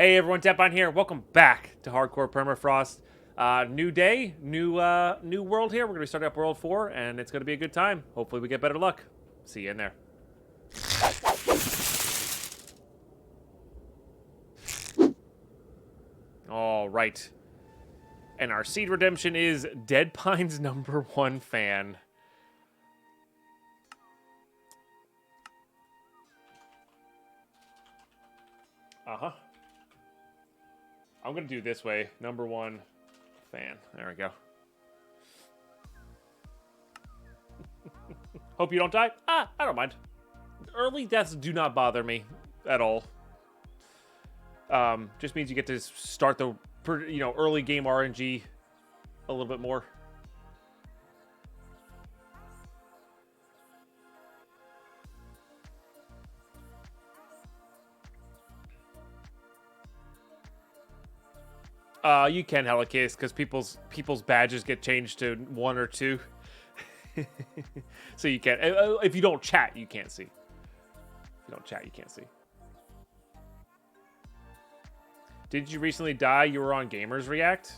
Hey everyone, Deadpine here. Welcome back to Hardcore Permafrost. New day, new world here. We're gonna be starting up World 4, and it's gonna be a good time. Hopefully we get better luck. See you in there. All right. And our seed redemption is Deadpine's #1 fan. Uh-huh. I'm gonna do this way. #1 fan. There we go. Hope you don't die. I don't mind. Early deaths do not bother me at all. Just means you get to start the early game RNG a little bit more. You can Helicase because people's badges get changed to 1 or 2. So you can't. If you don't chat, you can't see. If you don't chat, you can't see. Did you recently die? You were on Gamers React?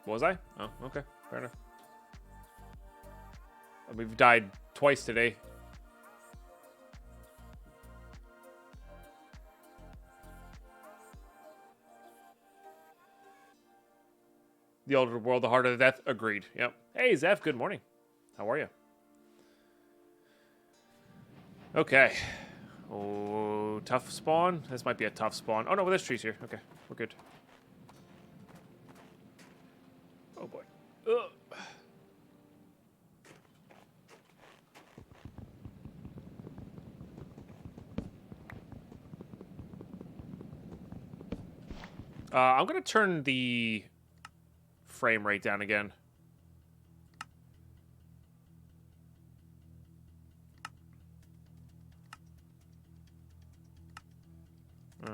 Was I? Oh, okay. Fair enough. We've died twice today. The older the world, the harder the death. Agreed. Yep. Hey, Zeph. Good morning. How are you? Okay. Oh, tough spawn. This might be a tough spawn. Oh, no, well, there's trees here. Okay, we're good. Oh, boy. Ugh. I'm going to turn the frame rate down again.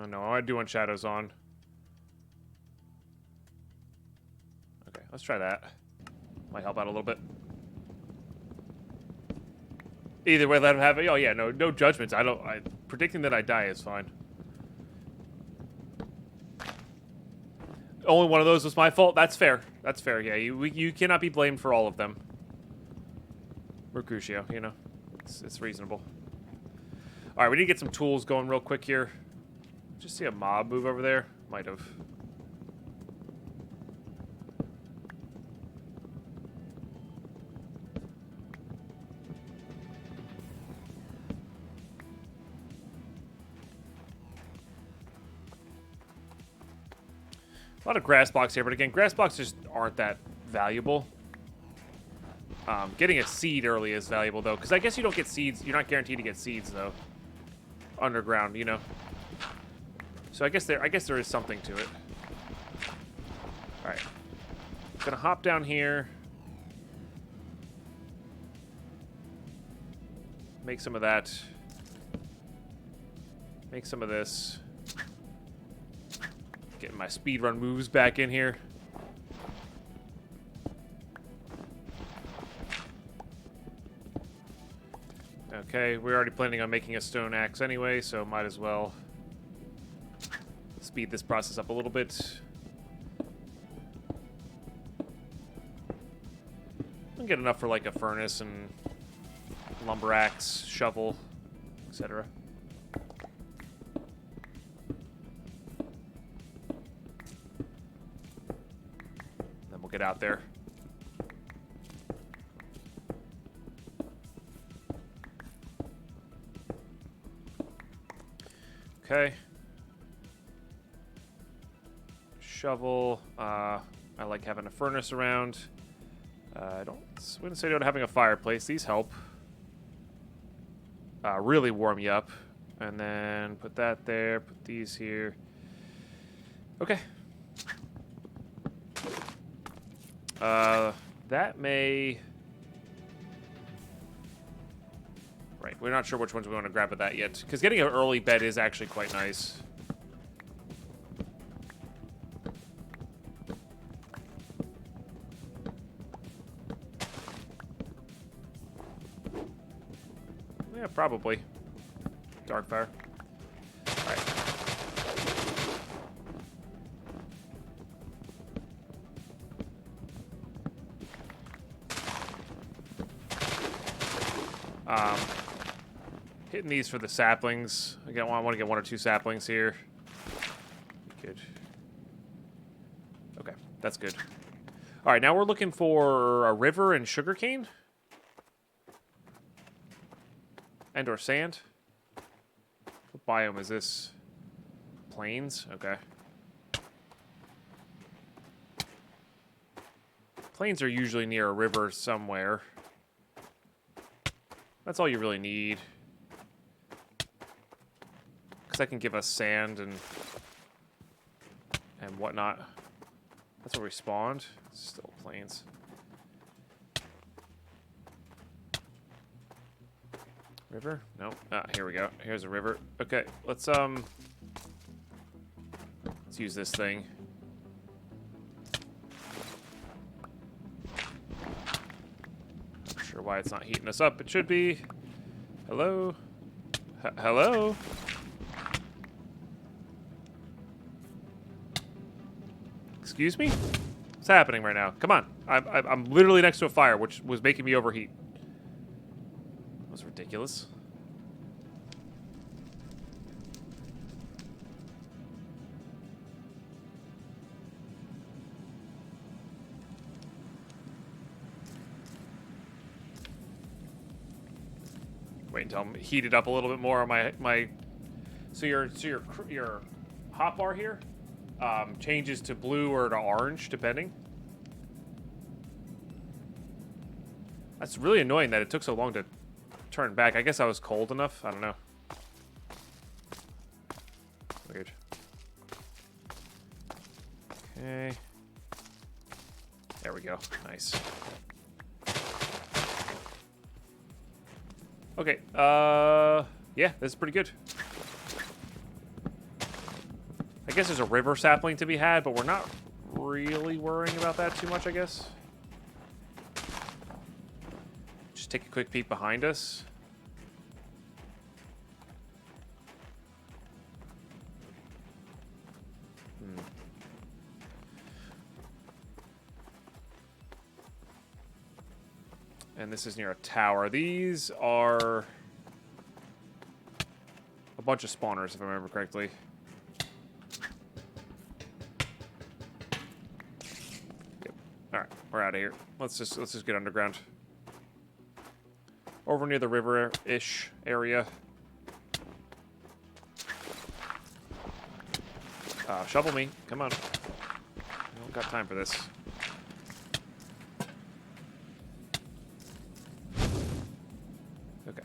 No, I do want shadows on. Okay, let's try that. Might help out a little bit. Either way, let him have it. Oh yeah, no judgments. Predicting that I die is fine. Only one of those was my fault. That's fair. That's fair. Yeah, you cannot be blamed for all of them. Mercutio, you know, it's reasonable. All right, we need to get some tools going real quick here. Just see a mob move over there. Might have. A lot of grass blocks here, but again, grass blocks just aren't that valuable. Getting a seed early is valuable, though, because I guess you don't get seeds. You're not guaranteed to get seeds, though. Underground, you know. So I guess there is something to it. All right. Gonna hop down here. Make some of that. Make some of this. Getting my speedrun moves back in here. Okay, we're already planning on making a stone axe anyway, so might as well speed this process up a little bit. I'll get enough for like a furnace and lumber axe, shovel, etc. Then we'll get out there. Okay. Shovel. I like having a furnace around. I wouldn't say no to having a fireplace. These help. Really warm you up. And then put that there. Put these here. Okay. That may... Right, we're not sure which ones we want to grab at that yet. Because getting an early bed is actually quite nice. Yeah, probably. Darkfire. Alright. Hitting these for the saplings. Again, I want to get 1 or 2 saplings here. Good. Okay, that's good. All right, now we're looking for a river and sugarcane. And or sand. What biome is this? Plains? Okay. Plains are usually near a river somewhere. That's all you really need. Because that can give us sand and whatnot. That's where we spawned. Still plains. River? No. Ah, here we go. Here's a river. Okay, let's use this thing. Not sure why it's not heating us up. It should be. Hello? Hello? Excuse me? What's happening right now? Come on. I'm literally next to a fire, which was making me overheat. That was ridiculous. Wait until I'm heated up a little bit more on my. So your hotbar here changes to blue or to orange, depending. That's really annoying that it took so long to turn back. I guess I was cold enough. I don't know. Weird. Okay. There we go. Nice. Okay. Yeah, this is pretty good. I guess there's a river sapling to be had, but we're not really worrying about that too much, I guess. Just take a quick peek behind us. And this is near a tower. These are a bunch of spawners, if I remember correctly. Yep. All right, we're out of here. Let's just get underground. Over near the river-ish area. Shovel me. Come on. I don't got time for this. Okay.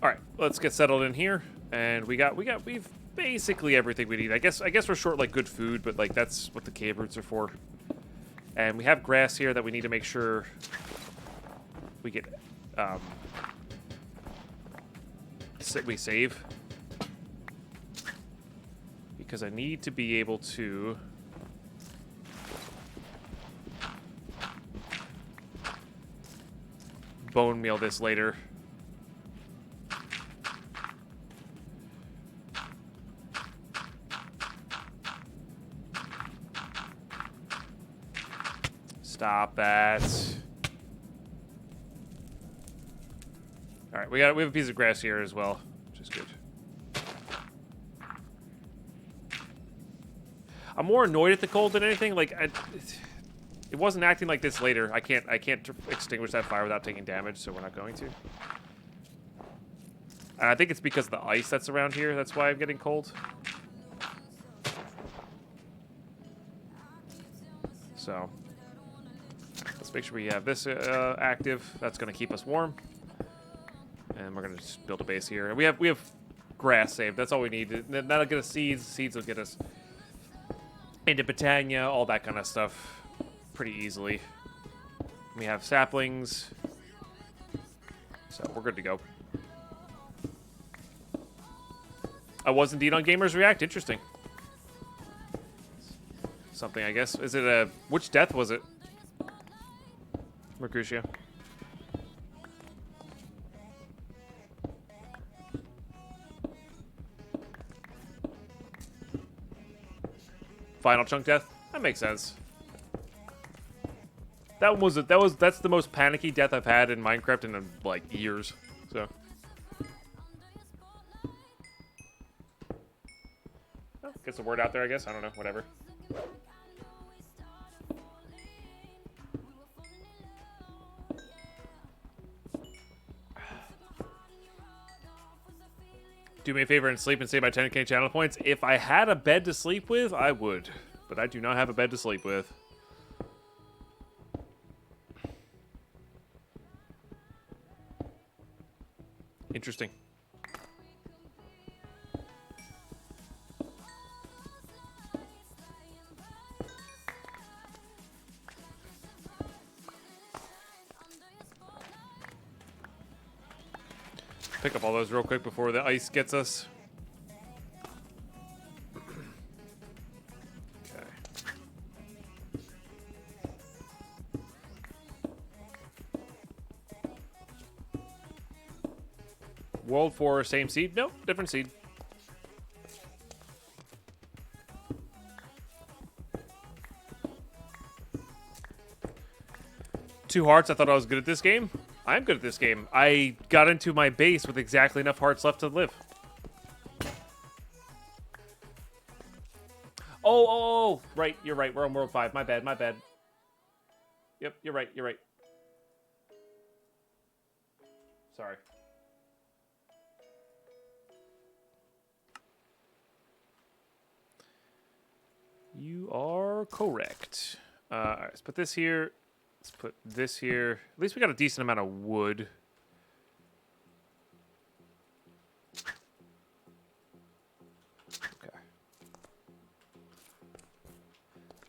All right, let's get settled in here, and we've basically everything we need. I guess we're short like good food, but like that's what the cave roots are for. And we have grass here that we need to make sure we get we save, because I need to be able to bone meal this later. Stop that. All right, we have a piece of grass here as well, which is good. I'm more annoyed at the cold than anything. Like, it wasn't acting like this later. I can't extinguish that fire without taking damage, so we're not going to. And I think it's because of the ice that's around here. That's why I'm getting cold. So let's make sure we have this active. That's going to keep us warm. And we're going to just build a base here. And we have grass saved. That's all we need. That'll get us seeds. Seeds will get us into Britannia, all that kind of stuff pretty easily. We have saplings. So we're good to go. I was indeed on Gamers React. Interesting. Something, I guess. Is it a... Which death was it? Mercutio. Final chunk death? That makes sense. That's the most panicky death I've had in Minecraft in like years. So. Well, gets the word out there, I guess. I don't know. Whatever. Do me a favor and sleep and save my 10k channel points. If I had a bed to sleep with, I would. But I do not have a bed to sleep with. Interesting. Pick up all those real quick before the ice gets us. Okay. World 4, same seed? Nope, different seed. Two hearts. I thought I was good at this game. I'm good at this game. I got into my base with exactly enough hearts left to live. Oh, right. You're right. We're on World 5. My bad. Yep, you're right. Sorry. You are correct. All right, let's put this here. Let's put this here. At least we got a decent amount of wood. Okay.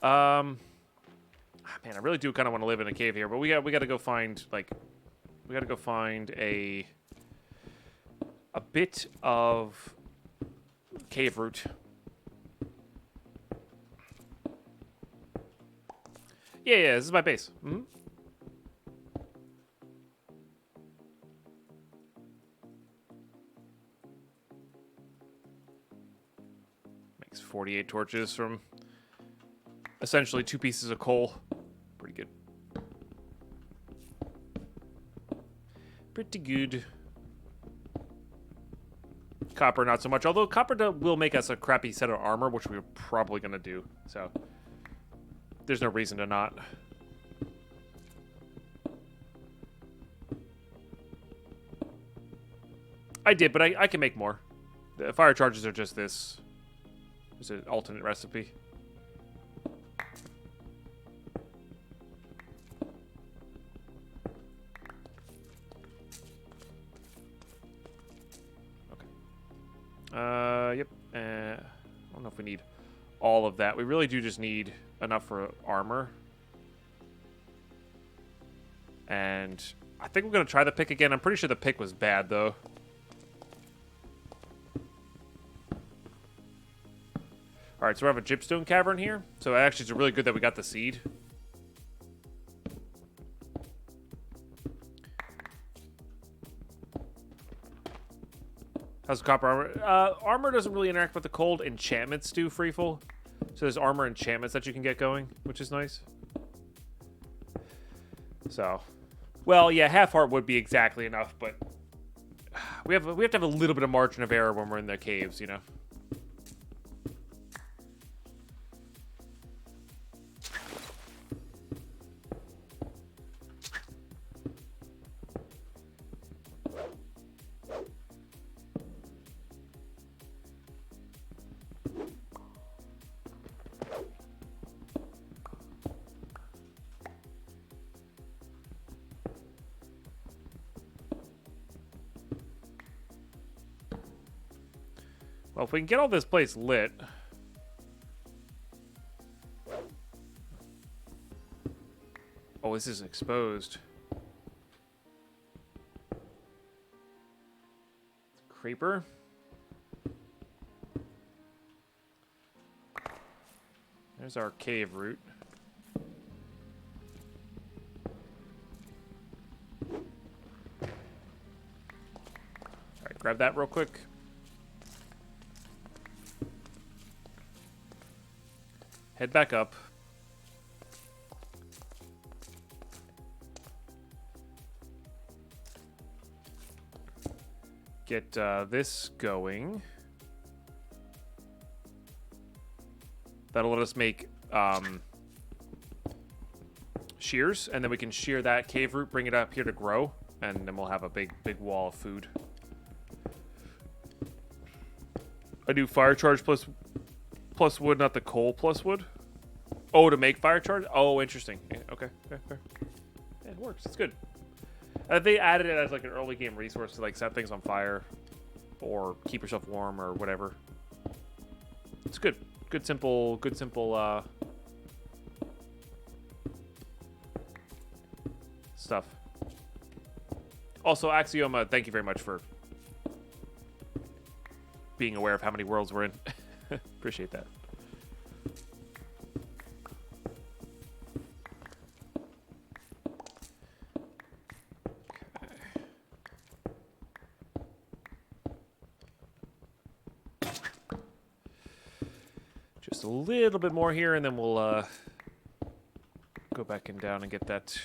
Man, I really do kind of want to live in a cave here, but we got to go find a bit of cave root. Yeah, this is my base. Mm-hmm. Makes 48 torches from essentially 2 pieces of coal. Pretty good. Pretty good. Copper, not so much. Although copper will make us a crappy set of armor, which we're probably going to do. So there's no reason to not. I did, but I can make more. The fire charges are just this. It's an alternate recipe. Okay. Yep. I don't know if we need all of that. We really do just need enough for armor. And I think we're going to try the pick again. I'm pretty sure the pick was bad, though. Alright, so we have a gypstone cavern here. So actually, it's really good that we got the seed. How's the copper armor? Armor doesn't really interact with the cold. Enchantments do, Freeful. So there's armor enchantments that you can get going, which is nice. So, well, yeah, half heart would be exactly enough, but we have to have a little bit of margin of error when we're in the caves, you know. Well, if we can get all this place lit. Oh, this is exposed. Creeper. There's our cave route. Alright, grab that real quick. Head back up. Get this going. That'll let us make shears, and then we can shear that cave root, bring it up here to grow, and then we'll have a big wall of food. I do fire charge plus wood, not the coal plus wood. Oh, to make fire charge? Oh, interesting. Yeah, okay, fair. Yeah, it works. It's good. They added it as like an early game resource to like set things on fire or keep yourself warm or whatever. It's good. Good simple stuff. Also, Axioma, thank you very much for being aware of how many worlds we're in. Appreciate that. Just a little bit more here, and then we'll go back and down and get that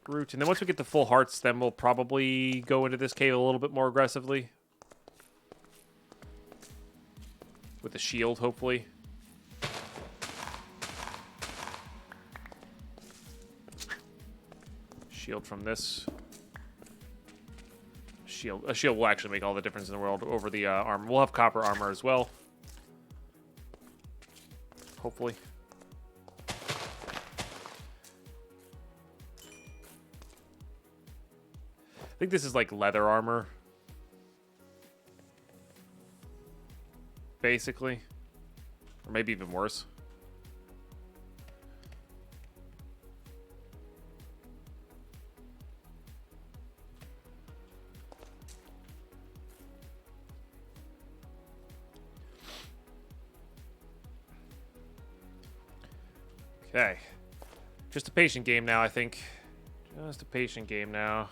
root. And then once we get the full hearts, then we'll probably go into this cave a little bit more aggressively. With a shield, hopefully. Shield from this. A shield will actually make all the difference in the world over the armor. We'll have copper armor as well. Hopefully. I think this is like leather armor. Basically. Or maybe even worse. Okay. Just a patient game now, I think. Just a patient game now.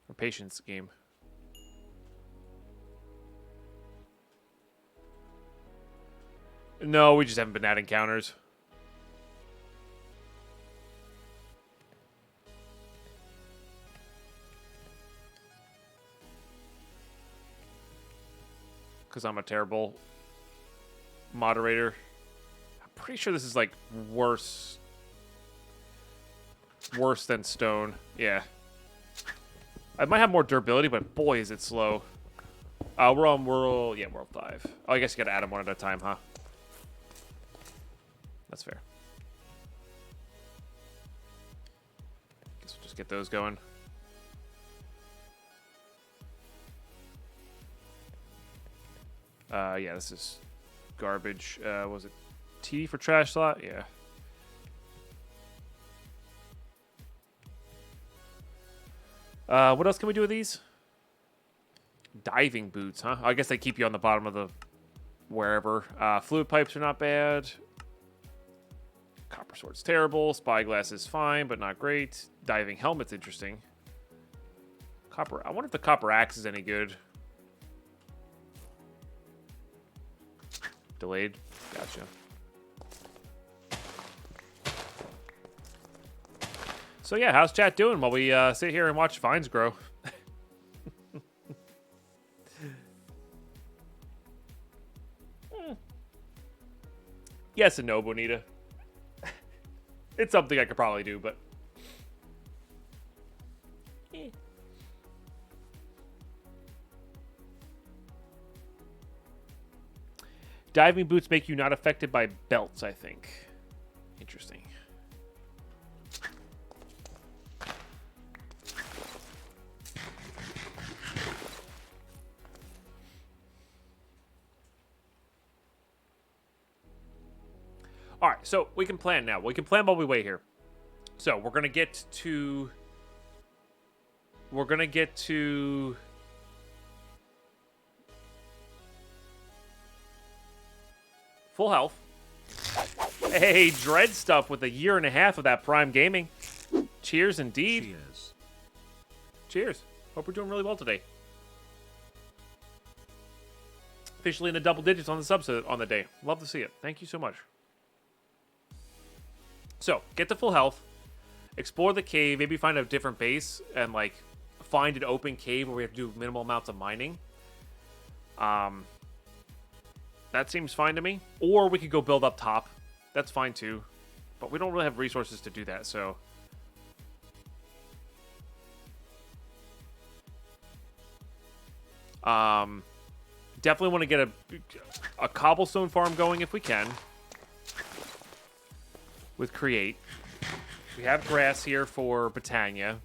Or patience game. No, we just haven't been at encounters. Because I'm a terrible moderator. I'm pretty sure this is like worse than stone. Yeah. I might have more durability, but boy, is it slow. We're on world 5. Oh, I guess you gotta add them one at a time, huh? That's fair. Guess we'll just get those going. Yeah, this is garbage. Was it T for trash slot? Yeah. What else can we do with these? Diving boots, huh? I guess they keep you on the bottom of the wherever. Fluid pipes are not bad. Copper sword's terrible. Spyglass is fine, but not great. Diving helmet's interesting. Copper. I wonder if the copper axe is any good. Delayed. Gotcha. So yeah, how's chat doing while we sit here and watch vines grow? Yes and no, Bonita. It's something I could probably do, but... Diving boots make you not affected by belts, I think. Interesting. All right, so we can plan now. We can plan while we wait here. So we're gonna get to full health. Hey, Dread Stuff with a year and a half of that Prime Gaming. Cheers indeed. Cheers. Cheers. Hope we're doing really well today. Officially in the double digits on the subs on the day. Love to see it. Thank you so much. So, get to full health. Explore the cave. Maybe find a different base. And, like, find an open cave where we have to do minimal amounts of mining. That seems fine to me. Or we could go build up top. That's fine, too. But we don't really have resources to do that, so... Definitely want to get a cobblestone farm going if we can. With Create. We have grass here for Britannia.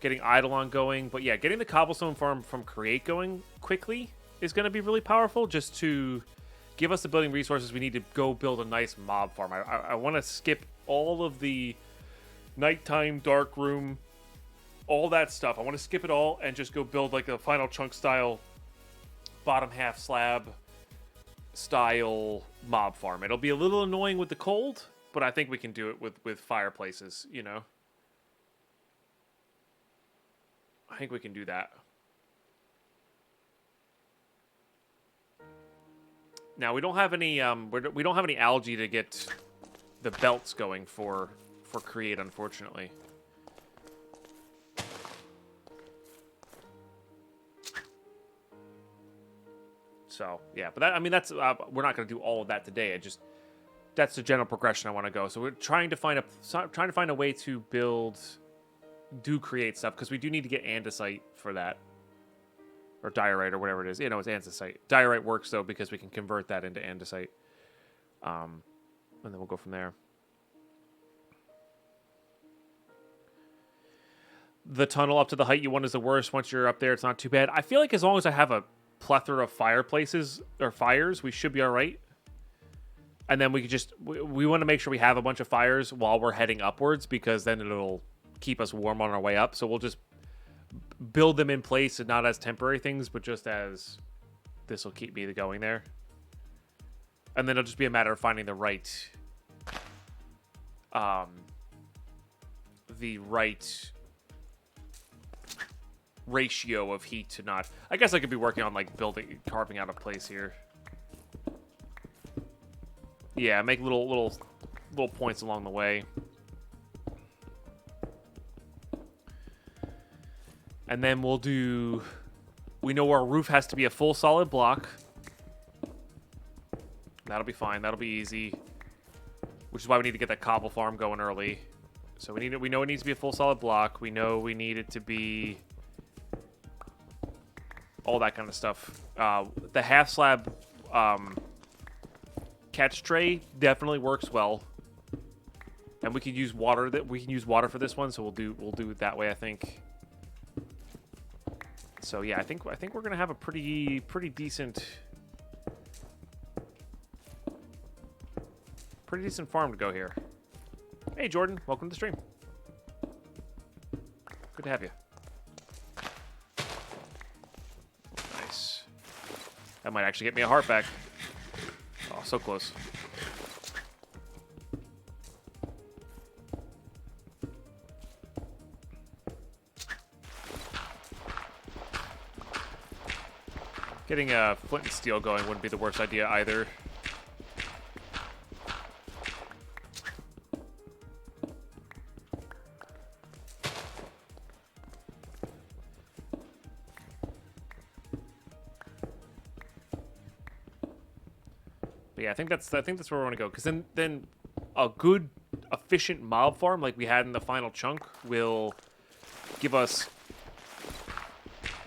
Getting Eidolon going. But yeah, getting the cobblestone farm from Create going quickly is going to be really powerful. Just to give us the building resources we need to go build a nice mob farm. I want to skip all of the nighttime, dark room, all that stuff. I want to skip it all and just go build like a final chunk style bottom half slab style mob farm. It'll be a little annoying with the cold, but I think we can do it with fireplaces, you know. I think we can do that. Now we don't have any we don't have any algae to get the belts going for Create, unfortunately. So yeah, but that, I mean, that's we're not going to do all of that today. That's the general progression I want to go. So we're trying to find a way to create stuff, because we do need to get andesite for that, or diorite, or whatever it is. You know, it's andesite. Diorite works though because we can convert that into andesite, and then we'll go from there. The tunnel up to the height you want is the worst. Once you're up there, it's not too bad. I feel like as long as I have a plethora of fireplaces or fires, we should be all right. And then we could just we want to make sure we have a bunch of fires while we're heading upwards, because then it'll keep us warm on our way up. So we'll just build them in place, and not as temporary things, but just as this will keep me going there. And then it'll just be a matter of finding the right ratio of heat to not... I guess I could be working on, like, carving out a place here. Yeah, make little points along the way. And then we'll do... We know our roof has to be a full solid block. That'll be fine. That'll be easy. Which is why we need to get that cobble farm going early. So we know it needs to be a full solid block. We know we need it to be... all that kind of stuff. The half slab catch tray definitely works well, and we can use water. For this one, so we'll do it that way, I think. So yeah, I think we're gonna have a pretty decent farm to go here. Hey Jordan, welcome to the stream. Good to have you. That might actually get me a heart back. Oh, so close. Getting a flint and steel going wouldn't be the worst idea either. But yeah, I think that's where we want to go, because then a good efficient mob farm like we had in the final chunk will give us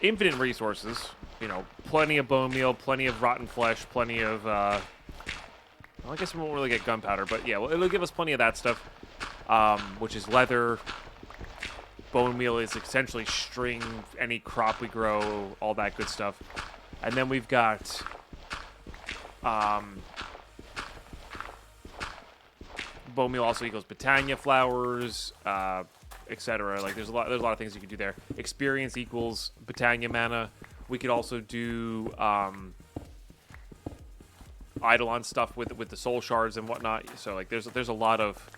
infinite resources. You know, plenty of bone meal, plenty of rotten flesh, plenty of well, I guess we won't really get gunpowder, but yeah, well, it'll give us plenty of that stuff, which is leather. Bone meal is essentially string, any crop we grow, all that good stuff. And then we've got bone meal also equals Britannia flowers, etc. Like there's a lot of things you can do there. Experience equals Britannia mana. We could also do Eidolon stuff with the soul shards and whatnot. So like there's a lot of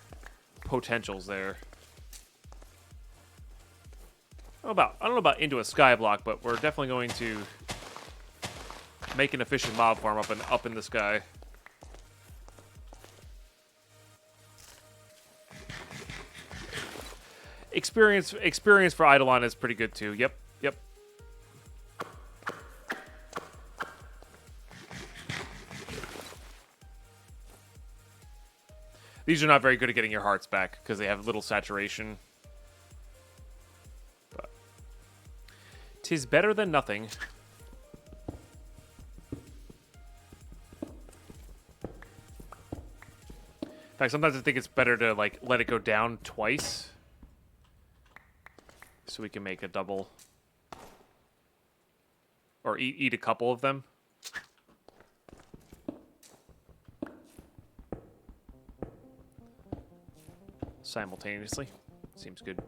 potentials there. I don't know about into a skyblock, but we're definitely going to make an efficient mob farm up in the sky. Experience for Eidolon is pretty good too. Yep. Yep. These are not very good at getting your hearts back because they have little saturation. But 'tis better than nothing. In fact, sometimes I think it's better to like let it go down twice so we can make a double or eat a couple of them. Simultaneously. Seems good.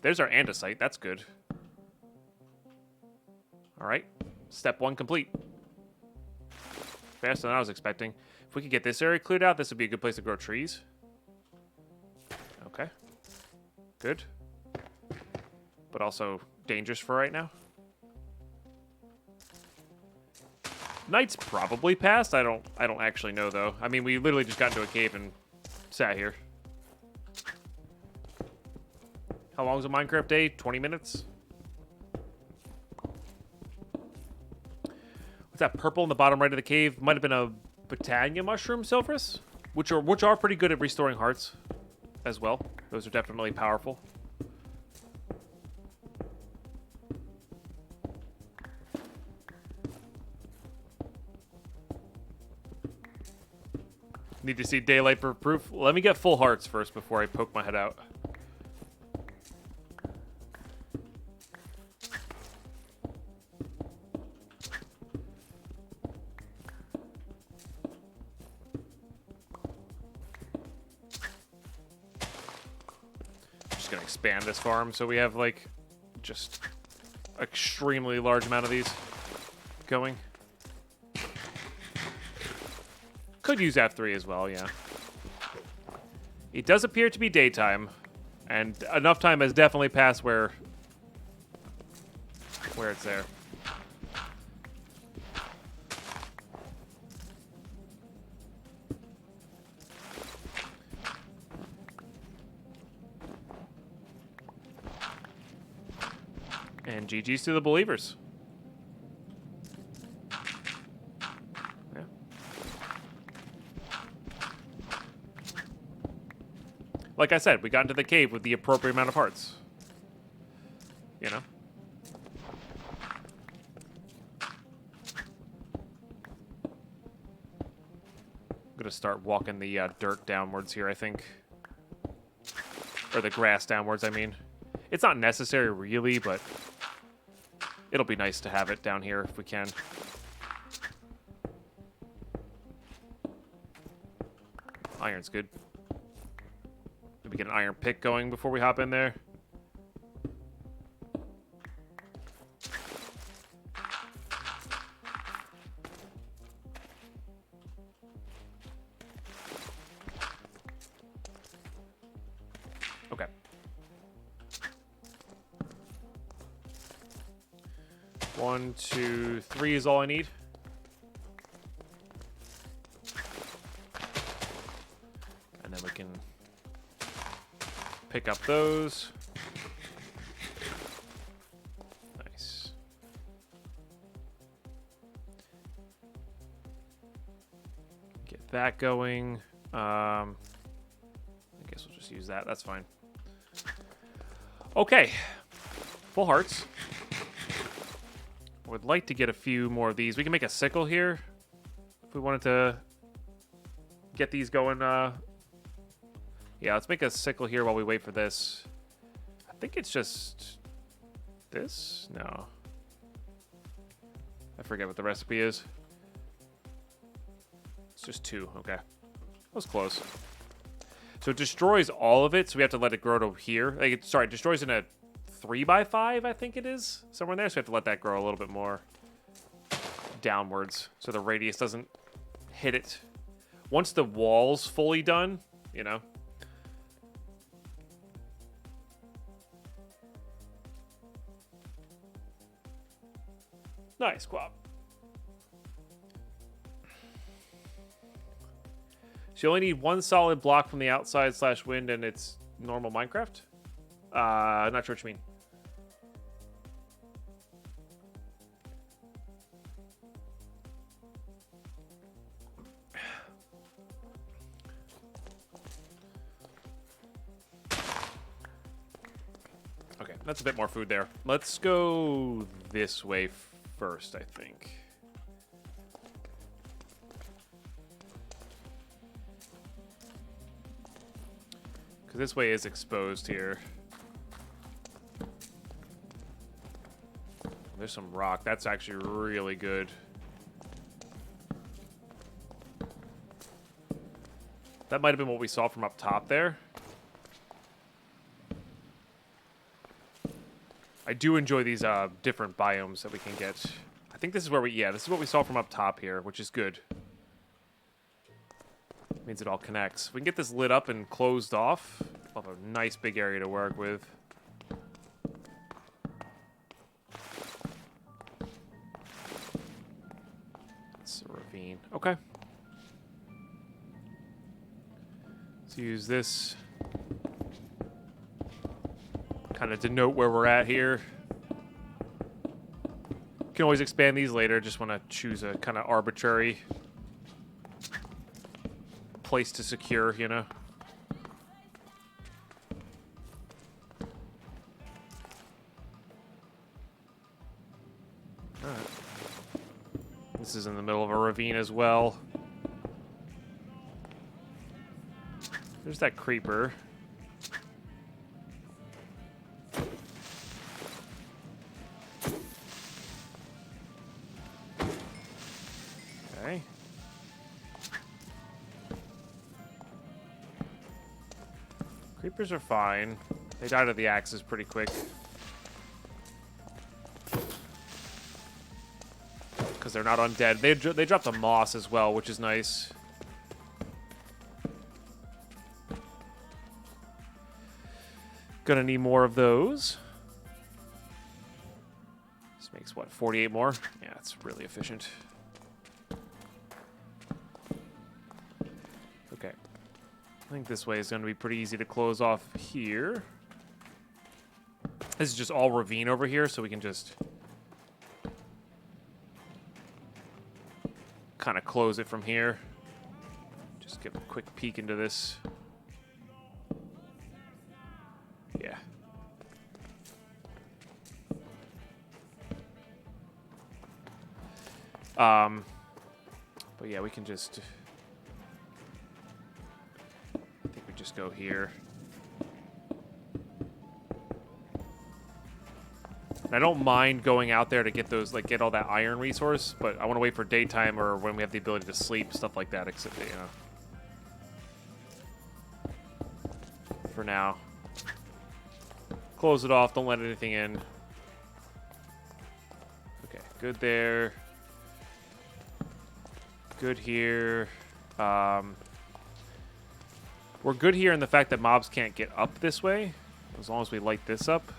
There's our andesite. That's good. All right. Step 1 complete. Faster than I was expecting. If we could get this area cleared out, this would be a good place to grow trees. Okay. Good. But also dangerous for right now. Night's probably passed. I don't actually know though. I mean, we literally just got into a cave and sat here. How long is a Minecraft day? 20 minutes? What's that purple in the bottom right of the cave? Might have been a Botania mushroom, Silphris, which are pretty good at restoring hearts as well. Those are definitely powerful. Need to see daylight for proof. Let me get full hearts first before I poke my head out. Just gonna expand this farm so we have like just extremely large amount of these going. Could use F3 as well, yeah. It does appear to be daytime, and enough time has definitely passed where it's there. And GG's to the believers. Like I said, we got into the cave with the appropriate amount of hearts. You know? I'm gonna start walking the dirt downwards here, I think. Or the grass downwards, I mean. It's not necessary, really, but it'll be nice to have it down here if we can. Iron's good. Maybe get an iron pick going before we hop in there. Okay. One, two, three is all I need. And then we can pick up those. Nice. Get that going. I guess we'll just use that. That's fine. Okay. Full hearts. I would like to get a few more of these. We can make a sickle here if we wanted to get these going. Yeah, let's make a sickle here while we wait for this. I think it's just this? No. I forget what the recipe is. It's just 2. Okay. That was close. So it destroys all of it, so we have to let it grow to here. Like, sorry, it destroys in a 3x5, I think it is. Somewhere in there, so we have to let that grow a little bit more downwards so the radius doesn't hit it. Once the wall's fully done, you know. Nice, Quap. So you only need one solid block from the outside / wind, and it's normal Minecraft? Not sure what you mean. Okay, that's a bit more food there. Let's go this way first, I think. Because this way is exposed here. There's some rock. That's actually really good. That might have been what we saw from up top there. I do enjoy these different biomes that we can get. I think this is where this is what we saw from up top here, which is good. Means it all connects. We can get this lit up and closed off. We'll have a nice big area to work with. It's a ravine. Okay. Let's use this. Kind of denote where we're at here. Can always expand these later. Just want to choose a kind of arbitrary place to secure, you know. Alright. This is in the middle of a ravine as well. There's that creeper. Okay. Creepers are fine. They died of the axes pretty quick. Because they're not undead. They dropped the moss as well, which is nice. Gonna need more of those. This makes, what, 48 more? Yeah, it's really efficient. Okay. I think this way is going to be pretty easy to close off here. This is just all ravine over here, so we can just kind of close it from here. Just give a quick peek into this. Yeah. But yeah, we can just... I think we just go here. And I don't mind going out there to get those, like, get all that iron resource, but I want to wait for daytime or when we have the ability to sleep, stuff like that, except, you know. For now. Close it off, don't let anything in. Okay, good there. Good here. We're good here in the fact that mobs can't get up this way, as long as we light this up.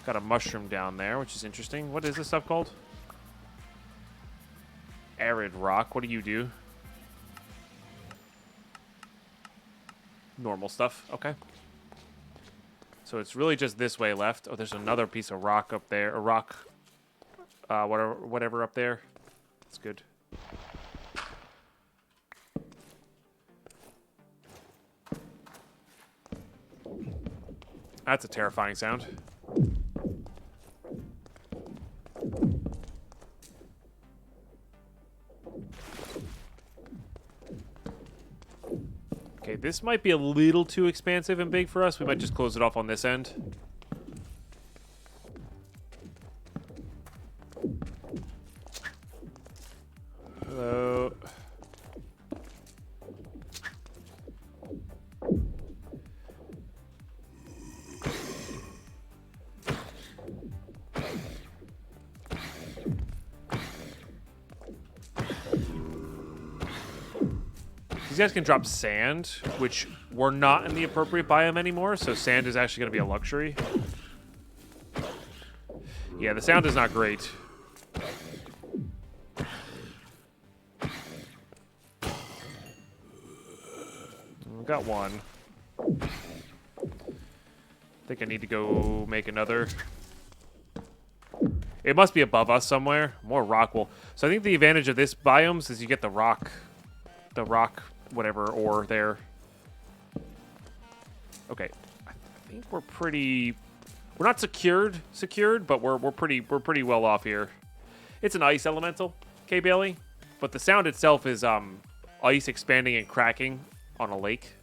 Got a mushroom down there, which is interesting. What is this stuff called? Arid rock. What do you do? Normal stuff. Okay. So it's really just this way left. Oh, there's another piece of rock up there. A rock, whatever up there. That's good. That's a terrifying sound. Okay, this might be a little too expansive and big for us. We might just close it off on this end. Hello. These guys can drop sand, which we're not in the appropriate biome anymore, so sand is actually going to be a luxury. Yeah, the sound is not great. got one. I think I need to go make another. It must be above us somewhere. More rock wool. So I think the advantage of this biomes is you get the rock, whatever, ore there. Okay, I think we're pretty. We're not secured, but we're pretty well off here. It's an ice elemental, K Bailey, but the sound itself is ice expanding and cracking on a lake.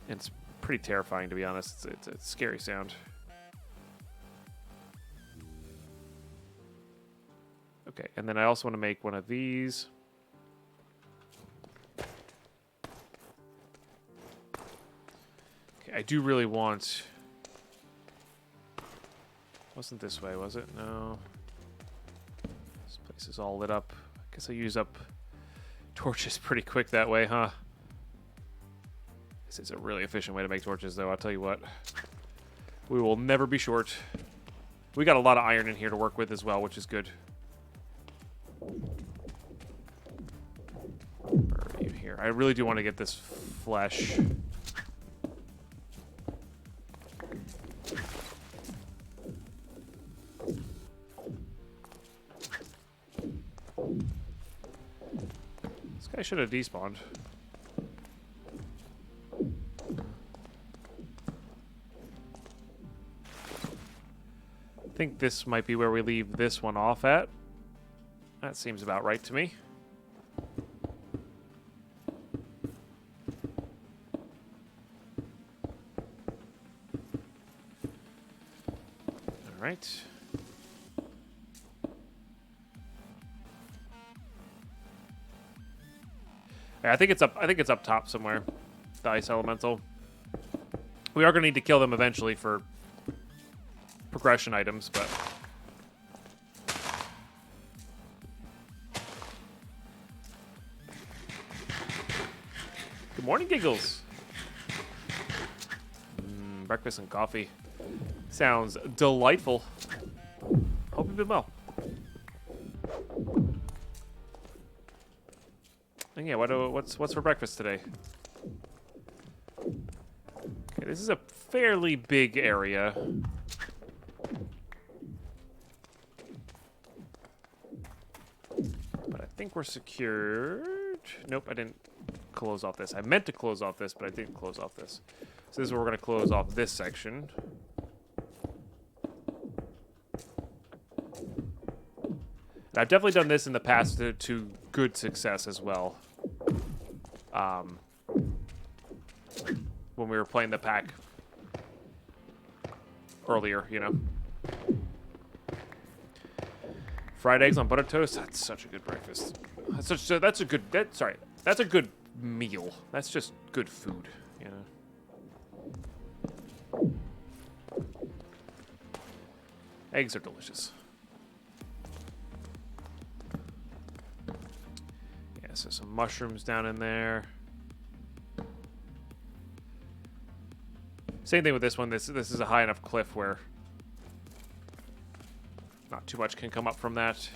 It's pretty terrifying, to be honest. It's a scary sound. Okay, and then I also want to make one of these. Okay, I do really want... Wasn't this way, was it? No. This place is all lit up. I guess I use up torches pretty quick that way, huh? This is a really efficient way to make torches, though, I'll tell you what. We will never be short. We got a lot of iron in here to work with as well, which is good. Where are you here? I really do want to get this flesh. This guy should have despawned. I think this might be where we leave this one off at. That seems about right to me. All right. Yeah, I think it's up top somewhere. The ice elemental. We are going to need to kill them eventually for progression items, but good morning, Giggles. Breakfast and coffee sounds delightful. Hope you've been well. And yeah, what's for breakfast today? Okay, this is a fairly big area. But I think we're secured. Nope, I didn't close off this. I meant to close off this, but I didn't close off this. So this is where we're going to close off this section. And I've definitely done this in the past to good success as well. When we were playing the pack earlier, you know. Fried eggs on butter toast. That's such a good breakfast. That's a good meal. That's just good food, you know. Eggs are delicious. Yeah, so some mushrooms down in there. Same thing with this one. This is a high enough cliff where not too much can come up from that.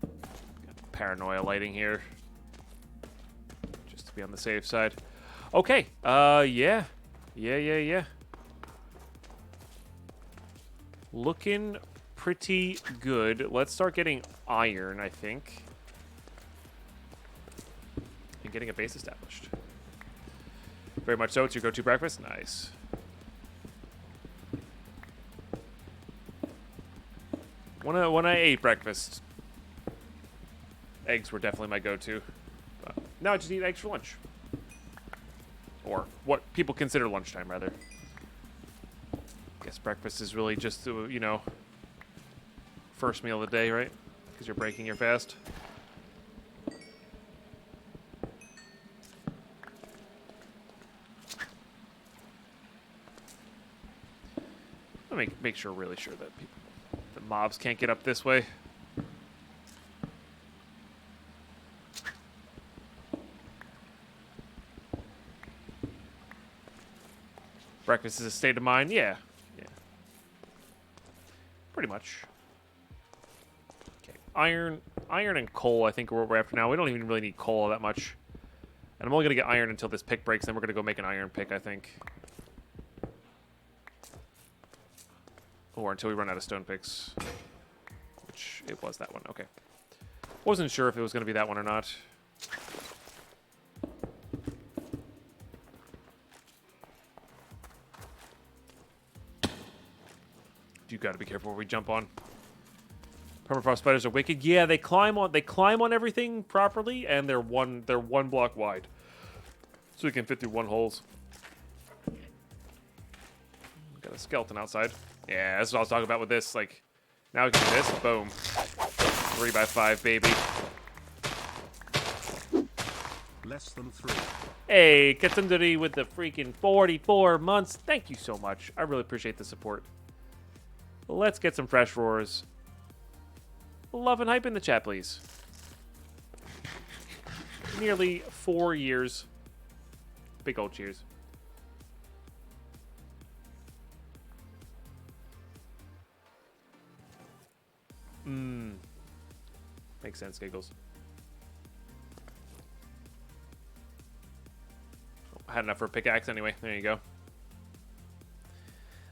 Got paranoia lighting here, just to be on the safe side. Okay. Yeah. Looking pretty good. Let's start getting iron, I think, and getting a base established. Very much so. It's your go-to breakfast. Nice. When I ate breakfast, eggs were definitely my go-to. Now I just eat eggs for lunch, or what people consider lunchtime, rather. I guess breakfast is really just you know, first meal of the day, right? Because you're breaking your fast. Let me make sure, really sure that the mobs can't get up this way. Breakfast is a state of mind. Yeah. Pretty much. Okay. Iron and coal, I think, are what we're after now. We don't even really need coal that much. And I'm only going to get iron until this pick breaks, then we're going to go make an iron pick, I think. Or until we run out of stone picks. Which, it was that one. Okay. Wasn't sure if it was going to be that one or not. You got to be careful where we jump on. Permafrost spiders are wicked. Yeah, they climb on everything properly, and they're one block wide, so we can fit through one holes. Got a skeleton outside. Yeah, that's what I was talking about with this. Like, now we can do this. Boom. 3x5, baby. Less than 3. Hey, Katsundari with the freaking 44 months. Thank you so much. I really appreciate the support. Let's get some fresh roars. Love and hype in the chat, please. Nearly 4 years. Big old cheers. Makes sense, Giggles. I had enough for a pickaxe anyway. There you go.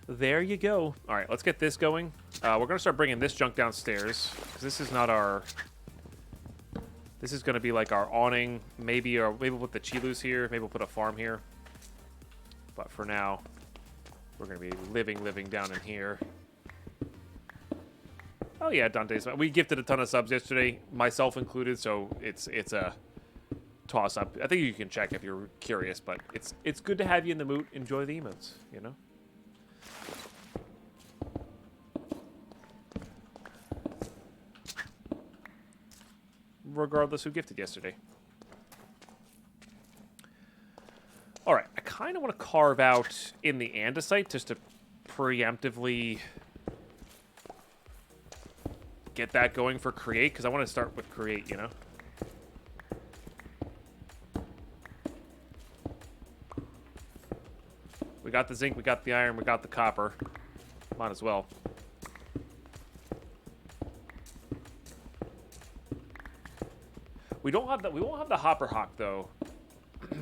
There you go. All right, let's get this going. We're going to start bringing this junk downstairs, because this is not our... This is going to be like our awning. Maybe we'll put the Chilus here. Maybe we'll put a farm here. But for now, we're going to be living down in here. Oh yeah, Dante's. We gifted a ton of subs yesterday, myself included, so it's a toss-up. I think you can check if you're curious, but it's good to have you in the mood. Enjoy the emotes, you know? Regardless who gifted yesterday. Alright, I kind of want to carve out in the andesite just to preemptively get that going for create, because I want to start with create, you know? We got the zinc, we got the iron, we got the copper. Might as well. We won't have the hopper hawk though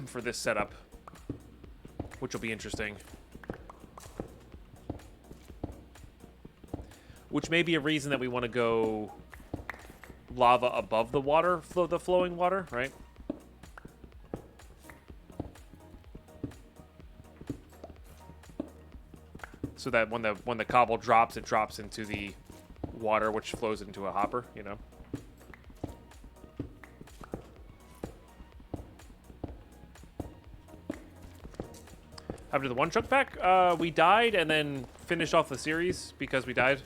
for this setup, which will be interesting. Which may be a reason that we want to go lava above the water, the flowing water, right? So that when the cobble drops, it drops into the water, which flows into a hopper, you know? After the one chunk pack, we died and then finished off the series because we died.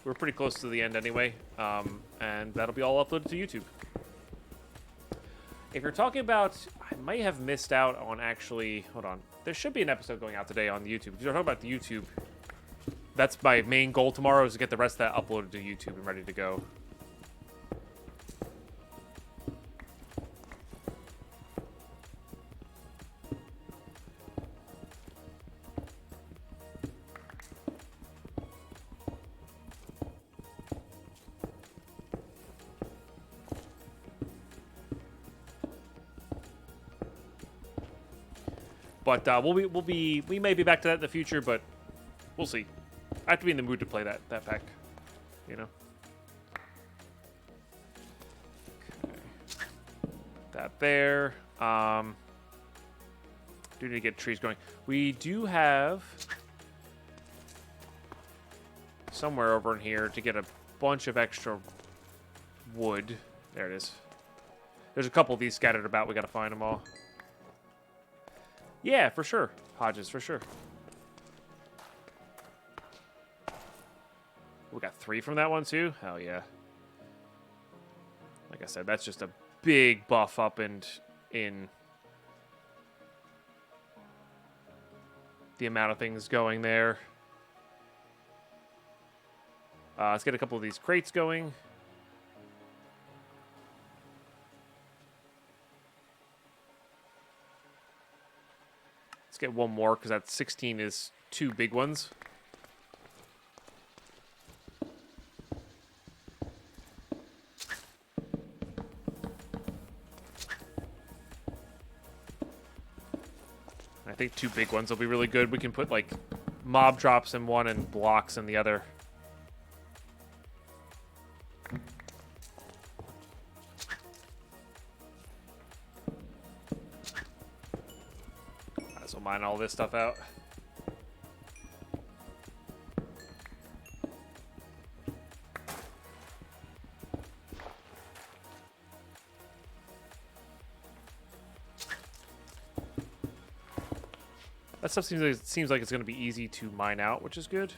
We're pretty close to the end anyway, and that'll be all uploaded to YouTube. If you're talking about, I might have missed out on actually, hold on. There should be an episode going out today on YouTube. If you're talking about the YouTube, that's my main goal tomorrow, is to get the rest of that uploaded to YouTube and ready to go. But we may be back to that in the future, but we'll see. I have to be in the mood to play that pack, you know. Okay. That there. Do need to get trees going. We do have somewhere over in here to get a bunch of extra wood. There it is. There's a couple of these scattered about. We got to find them all. Yeah, for sure. Hodges, for sure. We got 3 from that one, too? Hell yeah. Like I said, that's just a big buff up in the amount of things going there. Let's get a couple of these crates going. Let's get one more, because that 16 is 2 big ones. think 2 big ones will be really good. We can put, like, mob drops in one and blocks in the other. Might as well mine all this stuff out. That stuff seems like it's going to be easy to mine out, which is good.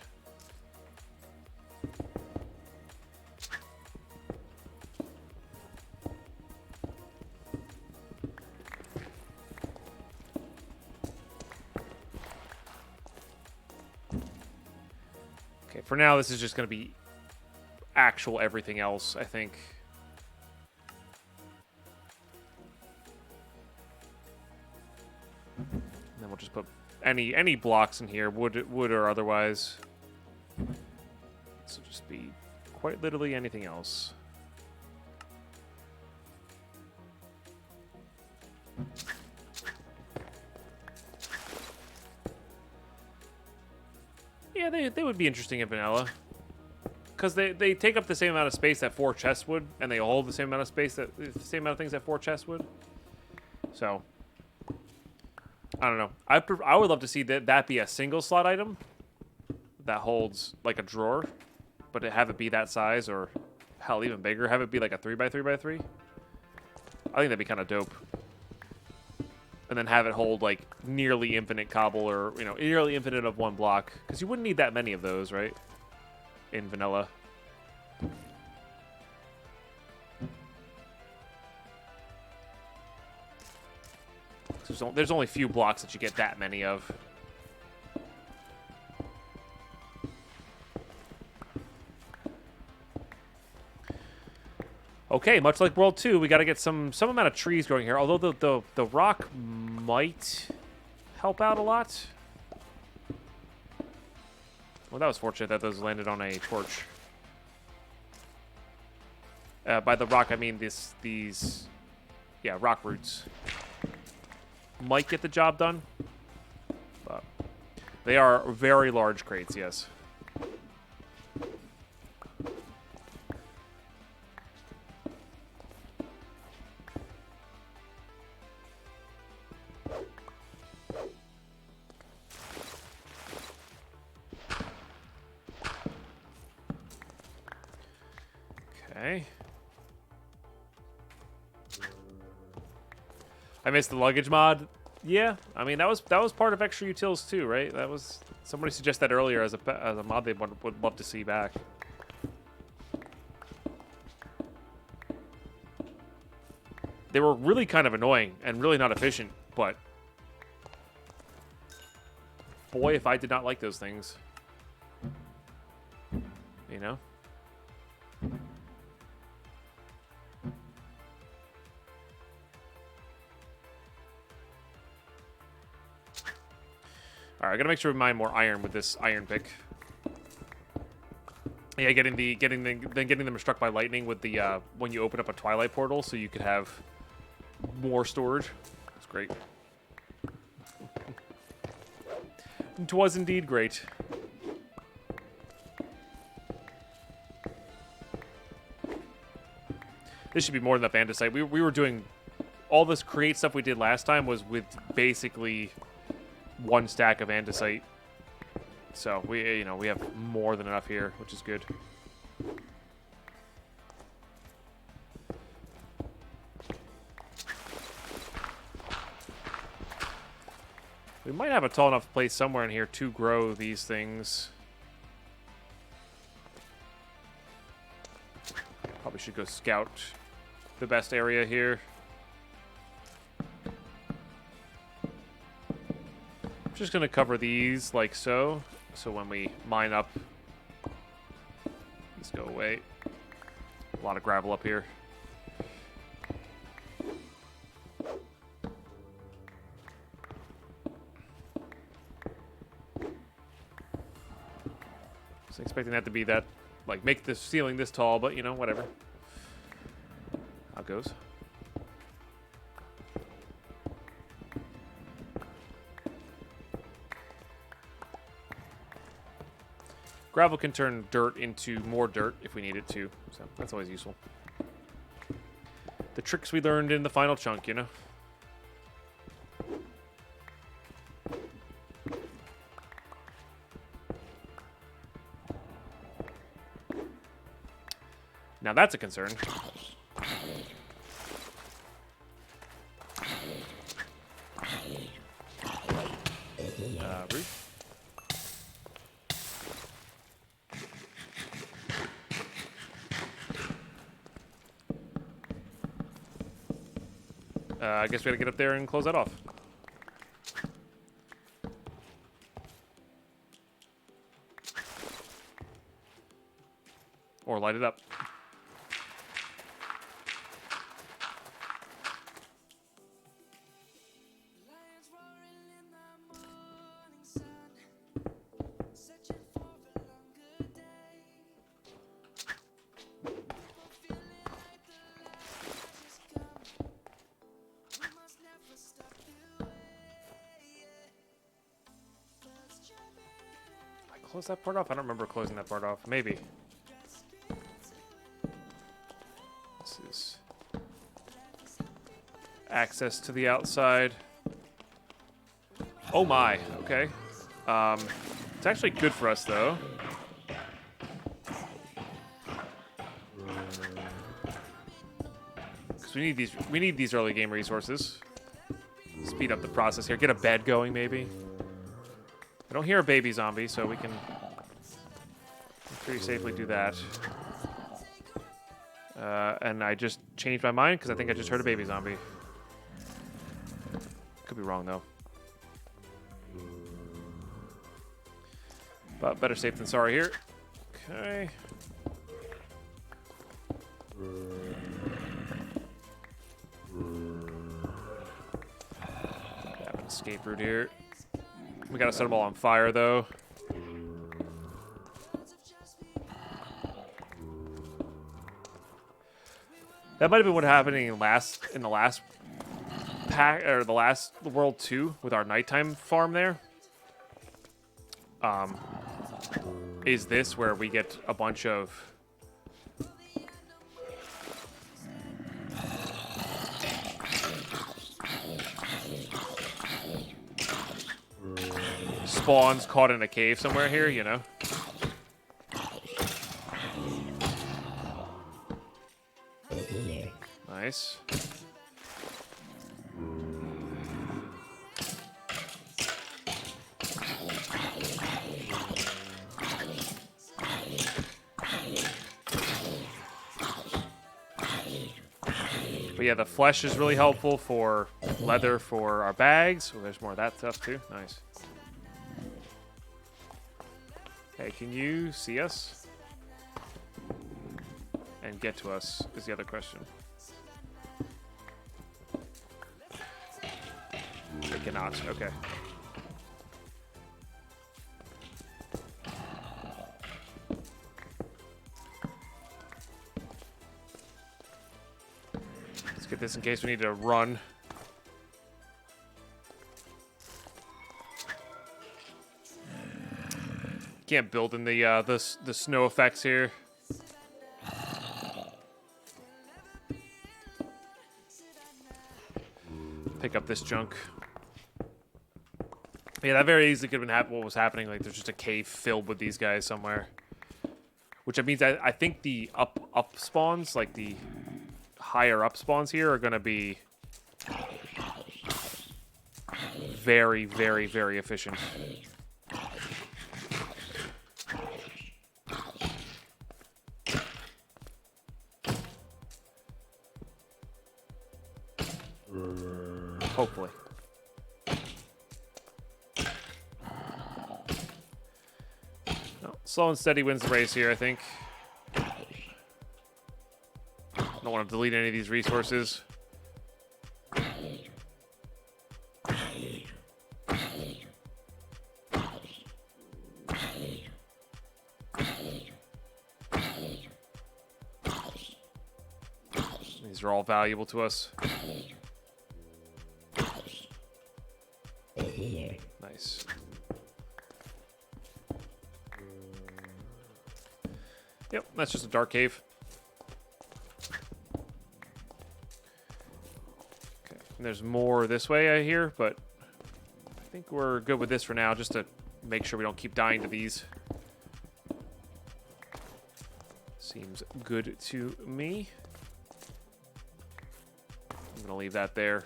Okay, for now, this is just going to be actual everything else, I think. And then we'll just put any blocks in here, wood or otherwise. This will just be quite literally anything else. Yeah, they would be interesting in vanilla. Because they take up the same amount of space that 4 chests would, and they hold the same amount of space that the same amount of things that 4 chests would. So I don't know. I would love to see that be a single slot item that holds like a drawer, but to have it be that size, or hell, even bigger. Have it be like a 3x3x3. I think that'd be kind of dope. And then have it hold like nearly infinite cobble, or nearly infinite of 1 block, because you wouldn't need that many of those, right? In vanilla. There's only a few blocks that you get that many of. Okay, much like World 2, we got to get some amount of trees growing here. Although the rock might help out a lot. Well, that was fortunate that those landed on a torch. By the rock, I mean these rock roots. Might get the job done, but they are very large crates, yes. Okay. I missed the luggage mod. Yeah, I mean that was part of extra utils too, right? That was somebody suggested that earlier as a mod they would love to see back. They were really kind of annoying and really not efficient, but boy, if I did not like those things, you know. All right, I gotta make sure we mine more iron with this iron pick. Yeah, getting them struck by lightning with the when you open up a twilight portal, so you could have more storage. It's great. It was indeed great. This should be more than enough andesite. We were doing all this create stuff we did last time was with basically 1 stack of andesite. So we have more than enough here, which is good. We might have a tall enough place somewhere in here to grow these things. Probably should go scout the best area here. Just gonna cover these like so. So when we mine up, these go away. A lot of gravel up here. Was expecting that to be that, like, make the ceiling this tall, but whatever. How it goes. Gravel can turn dirt into more dirt if we need it to, so that's always useful. The tricks we learned in the final chunk, you know? Now that's a concern. Rude. I guess we gotta get up there and close that off. Or light it up. Close that part off? I don't remember closing that part off. Maybe. This is access to the outside. Oh my, okay. It's actually good for us though. Because we need these early game resources. Speed up the process here. Get a bed going maybe. I don't hear a baby zombie, so we can pretty safely do that. And I just changed my mind because I think I just heard a baby zombie. Could be wrong, though. But better safe than sorry here. Okay. Have an escape route here. We gotta set them all on fire, though. That might have been what happened in the last pack or the last World 2 with our nighttime farm there. Is this where we get a bunch of spawns caught in a cave somewhere here, you know? Nice. But yeah, the flesh is really helpful for leather for our bags. Oh, there's more of that stuff too. Nice. Hey, can you see us? And get to us is the other question. They cannot. Okay. Let's get this in case we need to run. Can't build in the snow effects here. Pick up this junk. Yeah, that very easily could have been what was happening. Like, there's just a cave filled with these guys somewhere. Which means I think the up spawns, like the higher up spawns here, are going to be very, very, very efficient. Hopefully. No, slow and steady wins the race here, I think. Don't want to delete any of these resources. These are all valuable to us. Nice. Yep, that's just a dark cave. Okay, and there's more this way, I hear, but I think we're good with this for now, just to make sure we don't keep dying to these. Seems good to me. I'm gonna leave that there,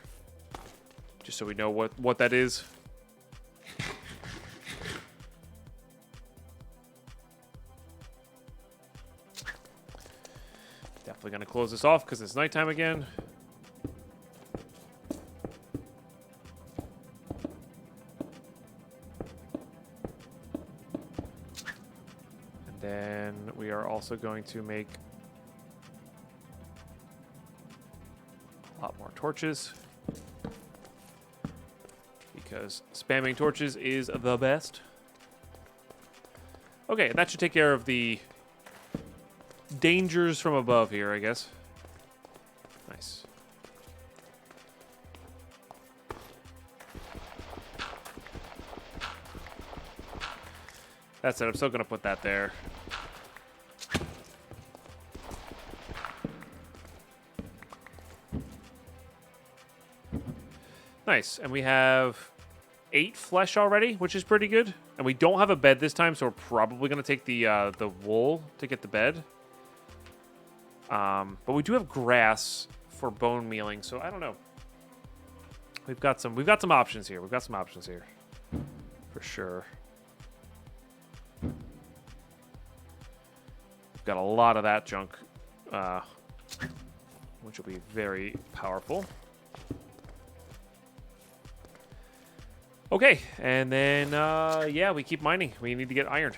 just so we know what that is. Definitely gonna close this off because it's nighttime again. And then we are also going to make a lot more torches, because spamming torches is the best. Okay, that should take care of the dangers from above here, I guess. Nice. That's it. I'm still going to put that there. Nice. And we have 8 flesh already, which is pretty good. And we don't have a bed this time, so we're probably going to take the wool to get the bed. But we do have grass for bone mealing, so I don't know. We've got some options here. We've got some options here, for sure. We've got a lot of that junk, which will be very powerful. Okay, and then yeah, we keep mining. We need to get iron.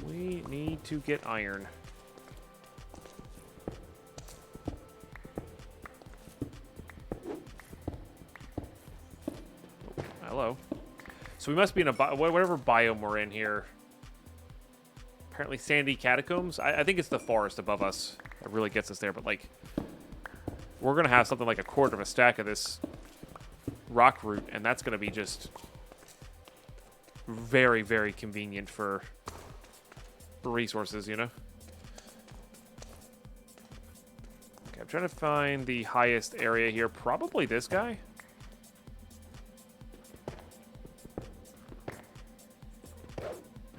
We need to get iron. Oh, hello. So we must be in a whatever biome we're in here. Apparently sandy catacombs. I think it's the forest above us that really gets us there. But like, we're gonna have something like a quarter of a stack of this rock root, and that's gonna be just very, very convenient for resources, you know? Okay, I'm trying to find the highest area here. Probably this guy.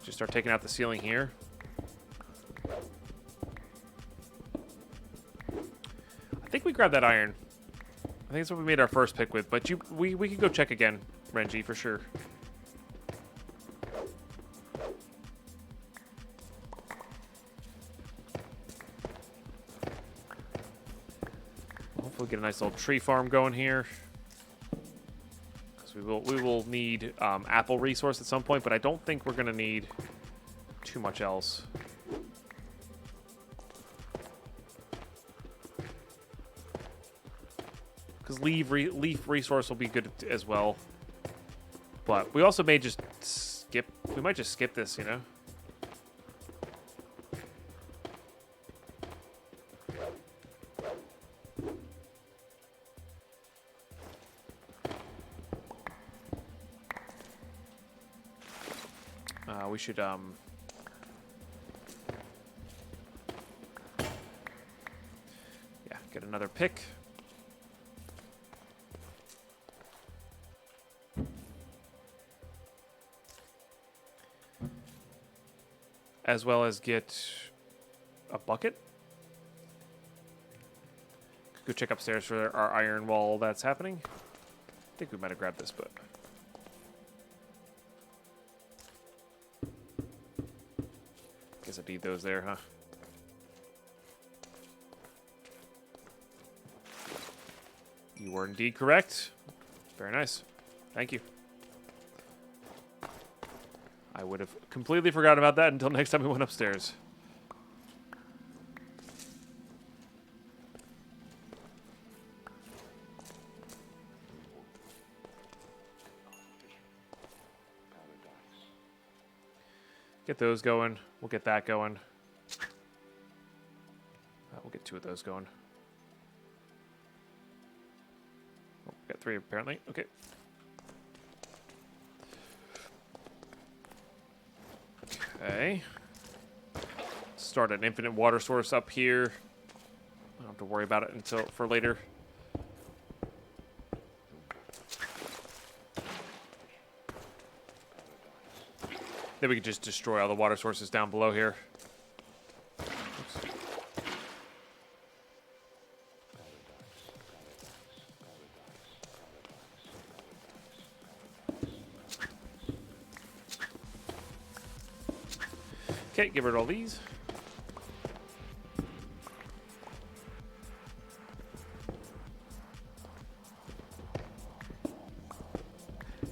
Just start taking out the ceiling here. I think we grabbed that iron. I think that's what we made our first pick with, but we could go check again, Renji, for sure. Hopefully get a nice little tree farm going here. Because we will need apple resource at some point, but I don't think we're going to need too much else. Because leaf resource will be good as well. But we also may just skip. We might just skip this, you know? We should, yeah, get another pick. As well as get a bucket. Go check upstairs for our iron while that's happening. I think we might have grabbed this, but... guess I need those there, huh? You were indeed correct. Very nice. Thank you. I would have completely forgotten about that until next time we went upstairs. Get those going. We'll get that going. We'll get 2 of those going. Oh, got 3 apparently. Okay. Okay. Start an infinite water source up here. I don't have to worry about it until for later. Then we can just destroy all the water sources down below here. Oops. Okay, get rid of all these.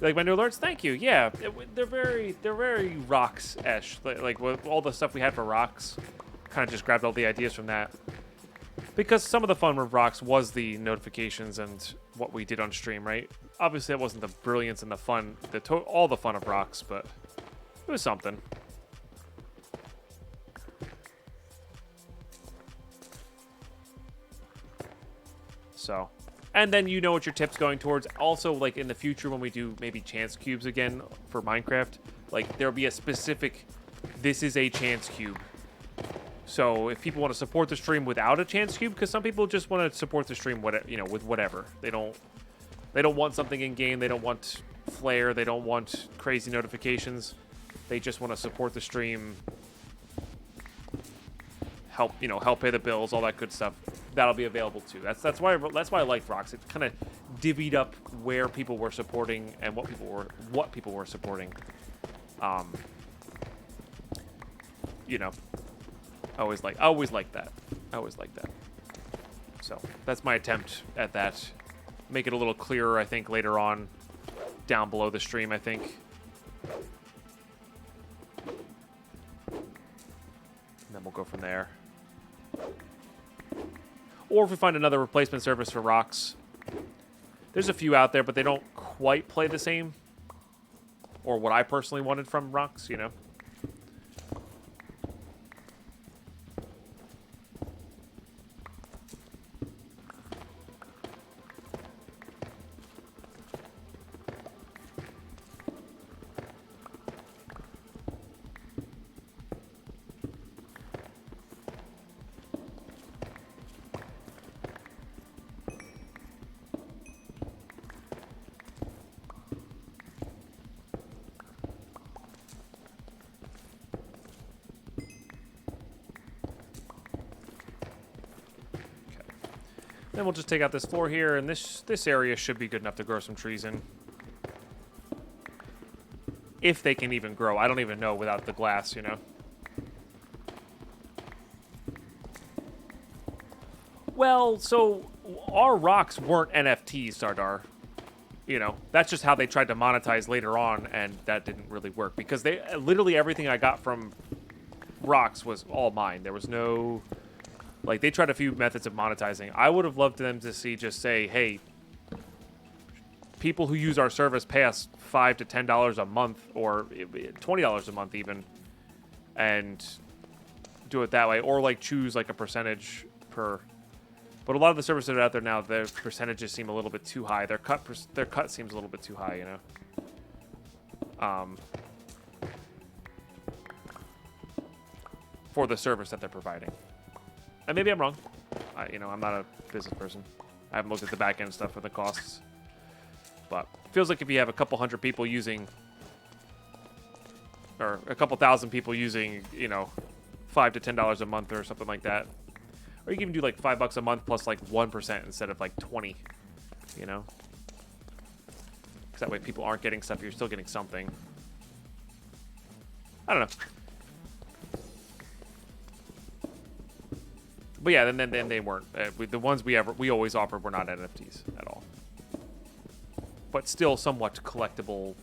Like my new alerts? Thank you. Yeah, they're very rocks-esh. Like with all the stuff we had for rocks, kind of just grabbed all the ideas from that. Because some of the fun with rocks was the notifications and what we did on stream, right? Obviously, that wasn't the brilliance and the fun, all the fun of rocks, but it was something. So, and then you know what your tip's going towards. Also, like in the future when we do maybe chance cubes again for Minecraft, like there'll be a specific, this is a chance cube. So if people want to support the stream without a chance cube, because some people just want to support the stream, with whatever. They don't want something in game. They don't want flare. They don't want crazy notifications. They just want to support the stream. Help pay the bills, all that good stuff. That'll be available too. That's why I liked rocks. It kind of divvied up where people were supporting and what people were supporting. I always like that. So that's my attempt at that. Make it a little clearer, I think, later on, down below the stream, I think. And then we'll go from there. Or if we find another replacement service for rocks. There's a few out there, but they don't quite play the same. Or what I personally wanted from rocks, you know? Then we'll just take out this floor here, and this area should be good enough to grow some trees in. If they can even grow. I don't even know without the glass, you know? Well, so our rocks weren't NFTs, Sardar. You know, that's just how they tried to monetize later on, and that didn't really work. Because literally everything I got from rocks was all mine. There was no... Like, they tried a few methods of monetizing. I would have loved them to just say, hey, people who use our service pay us $5 to $10 a month, or $20 a month even, and do it that way. Or, like, choose, like, a percentage per... But a lot of the services that are out there now, their percentages seem a little bit too high. Their cut seems a little bit too high, you know? For the service that they're providing. And maybe I'm wrong. I'm not a business person. I haven't looked at the back end stuff for the costs. But it feels like if you have a couple hundred people using, or a couple thousand people using, $5 to $10 a month or something like that. Or you can even do like $5 a month plus like 1% instead of like 20, you know? Because that way people aren't getting stuff, you're still getting something. I don't know. But yeah, then they weren't. The ones we always offered were not NFTs at all. But still somewhat collectible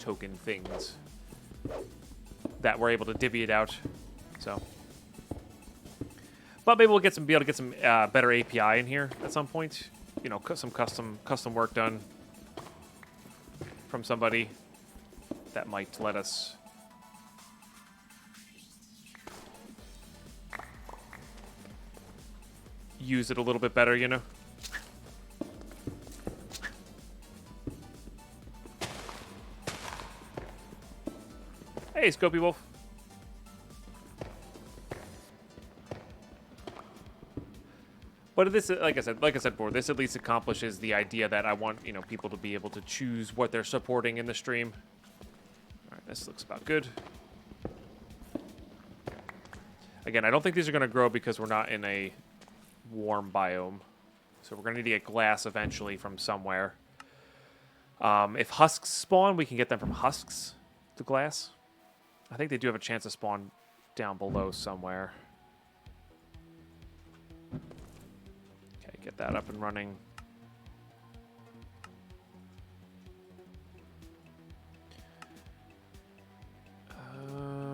token things that we're able to divvy it out. So, but maybe we'll be able to get some better API in here at some point. You know, some custom work done from somebody that might let us. Use it a little bit better, you know? Hey, Scopy Wolf. But this, like I said before, this at least accomplishes the idea that I want, you know, people to be able to choose what they're supporting in the stream. All right, this looks about good. Again, I don't think these are going to grow because we're not in a warm biome. So we're going to need to get glass eventually from somewhere. If husks spawn, we can get them from husks to glass. I think they do have a chance to spawn down below somewhere. Okay, get that up and running.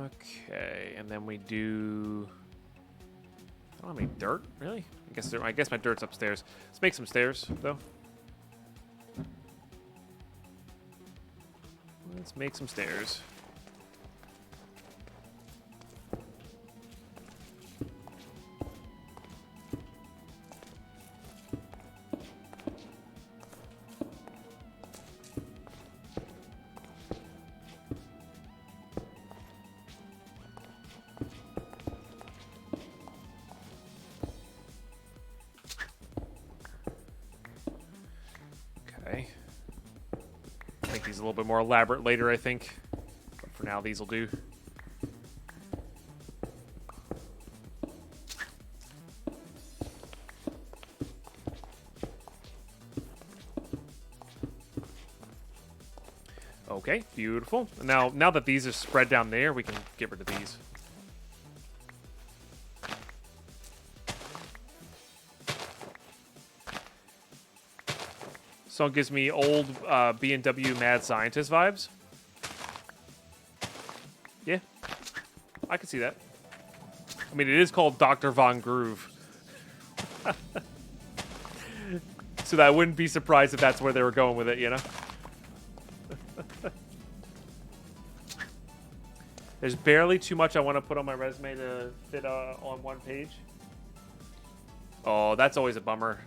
Okay, and then we do... I don't have any dirt, really? I guess my dirt's upstairs. Let's make some stairs, though. Let's make some stairs. Okay. Make these a little bit more elaborate later, I think. But for now, these will do. Okay, beautiful. Now that these are spread down there, we can get rid of these. Song gives me old B&W Mad Scientist vibes. Yeah, I can see that. I mean, it is called Dr. Von Groove. So that I wouldn't be surprised if that's where they were going with it, you know? There's barely too much I want to put on my resume to fit on one page. Oh, that's always a bummer.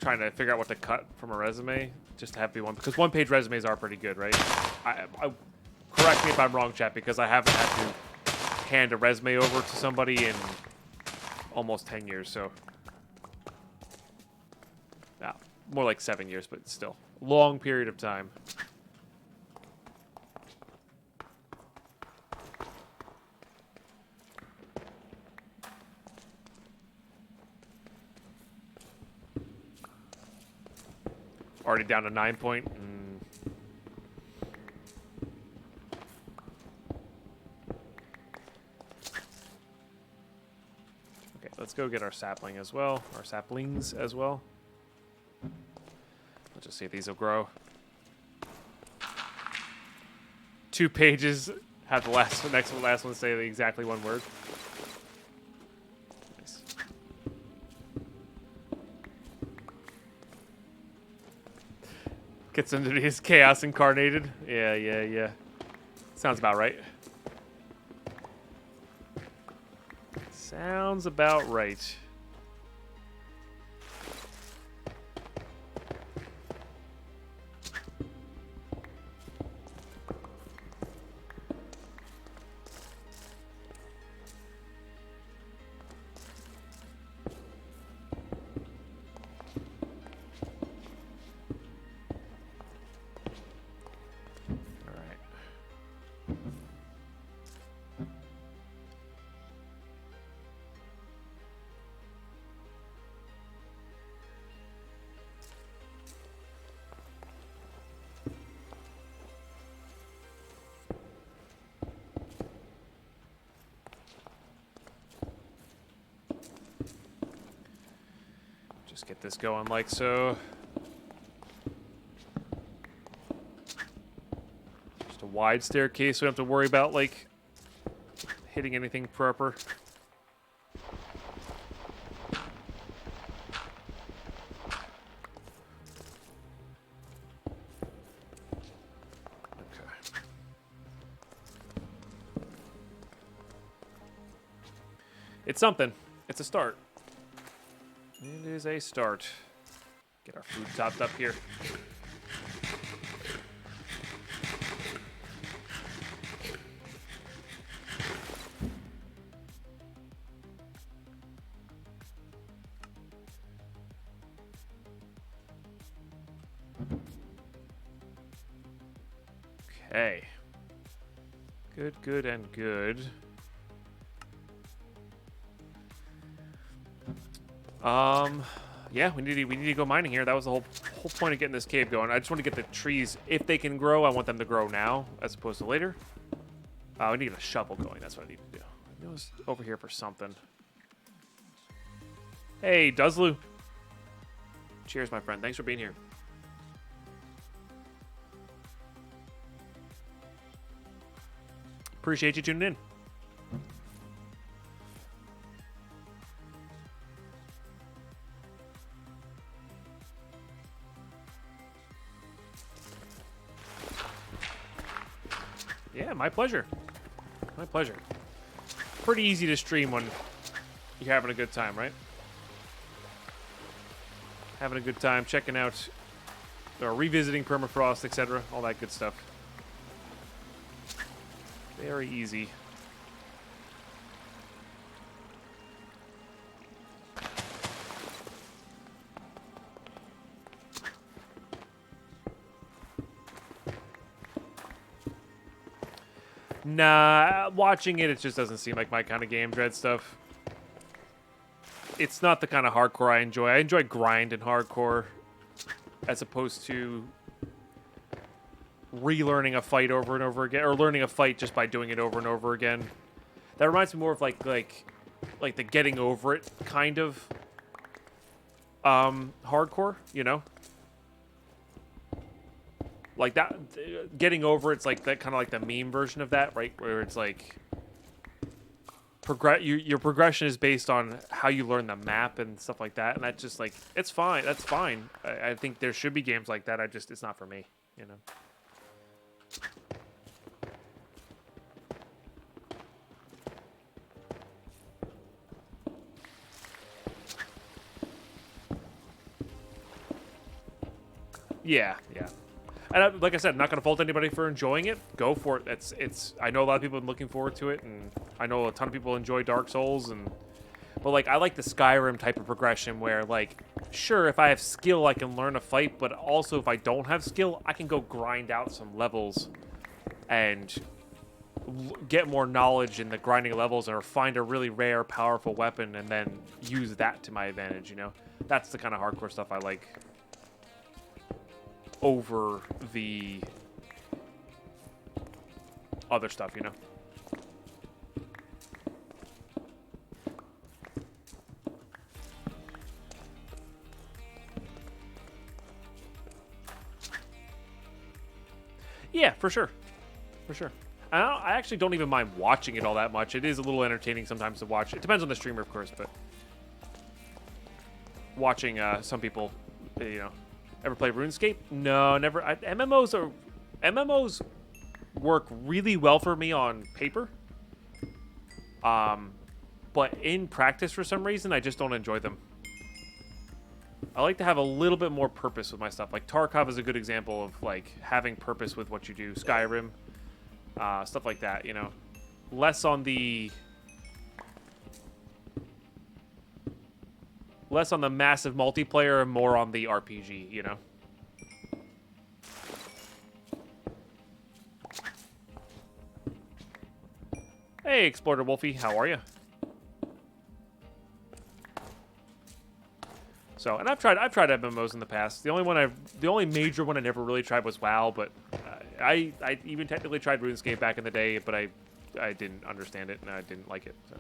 Trying to figure out what to cut from a resume just to have be one, because one-page resumes are pretty good, right? I correct me if I'm wrong, chat, because I haven't had to hand a resume over to somebody in almost 10 years, so more like 7 years, but still long period of time. Already down to 9 point. Okay, let's go get our sapling as well. Our saplings as well. Let's just see if these will grow. 2 pages. Have the last one say exactly one word. Nice. Gets into his chaos incarnated. Yeah. Sounds about right. Sounds about right. Just get this going like so. Just a wide staircase, so we don't have to worry about, like, hitting anything proper. Okay. It's something. It's a start. It is a start. Get our food topped up here. Okay. Good, good, and good. Yeah, we need to go mining here. That was the whole point of getting this cave going. I just want to get the trees, if they can grow, I want them to grow now as opposed to later. We need to get a shovel going. That's what I need to do. I know it's over here for something. Hey, Duzlu. Cheers, my friend. Thanks for being here. Appreciate you tuning in. Yeah, my pleasure. My pleasure. Pretty easy to stream when you're having a good time, right? Having a good time, checking out, or revisiting PermaFrost, etc. All that good stuff. Very easy. Nah, watching it just doesn't seem like my kind of game, Dread stuff. It's not the kind of hardcore I enjoy. I enjoy grind and hardcore as opposed to relearning a fight over and over again, or learning a fight just by doing it over and over again. That reminds me more of like the getting over it kind of hardcore, you know? Like that, getting over it's like that kind of like the meme version of that, right? Where it's like your progression is based on how you learn the map and stuff like that, and that's just like it's fine. That's fine. I think there should be games like that. It's not for me, you know. Yeah, yeah. And like I said, I'm not going to fault anybody for enjoying it. Go for it. It's. I know a lot of people have been looking forward to it, and I know a ton of people enjoy Dark Souls, but like I like the Skyrim type of progression where like, sure, if I have skill, I can learn a fight, but also if I don't have skill, I can go grind out some levels and get more knowledge in the grinding levels, or find a really rare, powerful weapon, and then use that to my advantage. You know, that's the kind of hardcore stuff I like. Over the other stuff, you know? Yeah, for sure. For sure. I actually don't even mind watching it all that much. It is a little entertaining sometimes to watch. It depends on the streamer, of course, but watching some people, you know. Ever play RuneScape? No, never. MMOs work really well for me on paper. But in practice, for some reason, I just don't enjoy them. I like to have a little bit more purpose with my stuff. Like Tarkov is a good example of like having purpose with what you do. Skyrim, stuff like that. You know, less on the massive multiplayer and more on the RPG, you know? Hey, Explorer Wolfie, how are you? So, and I've tried MMOs in the past. The only major one I never really tried was WoW, but I even technically tried RuneScape back in the day, but I didn't understand it and I didn't like it, so.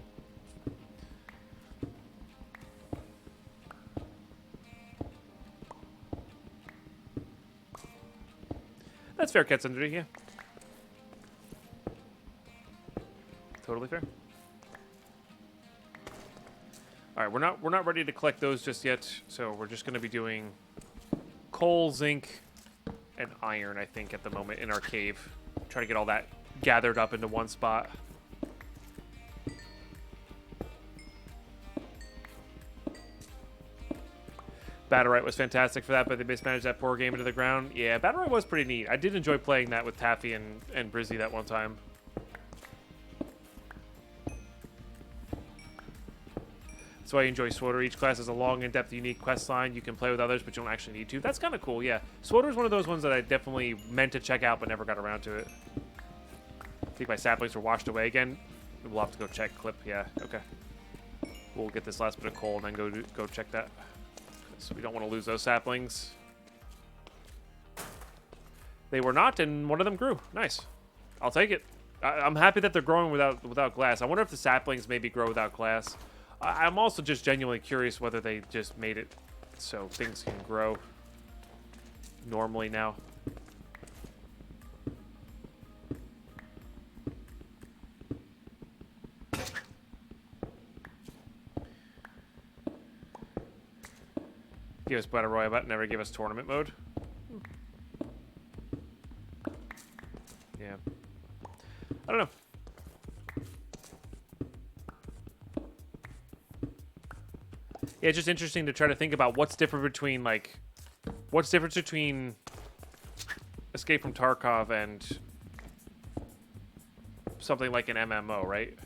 That's fair, Ketsundry, yeah. Totally fair. All right, we're not ready to collect those just yet, so we're just going to be doing coal, zinc, and iron, I think, at the moment in our cave. Try to get all that gathered up into one spot. Battlerite was fantastic for that, but they mismanaged that poor game into the ground. Yeah, Battlerite was pretty neat. I did enjoy playing that with Taffy and Brizzy that one time. That's why I enjoy SWOTR. Each class has a long, in-depth, unique quest line. You can play with others, but you don't actually need to. That's kind of cool, yeah. SWOTR is one of those ones that I definitely meant to check out, but never got around to it. think my saplings were washed away again. We'll have to go check clip. Yeah, okay. We'll get this last bit of coal and then go check that. So we don't want to lose those saplings. They were not, and one of them grew. Nice. I'll take it. I'm happy that they're growing without glass. I wonder if the saplings maybe grow without glass. I'm also just genuinely curious whether they just made it so things can grow normally now. Give us Battle Royale, but never give us tournament mode. Yeah. I don't know. Yeah, it's just interesting to try to think about what's different between, like, what's the difference between Escape from Tarkov and something like an MMO, right?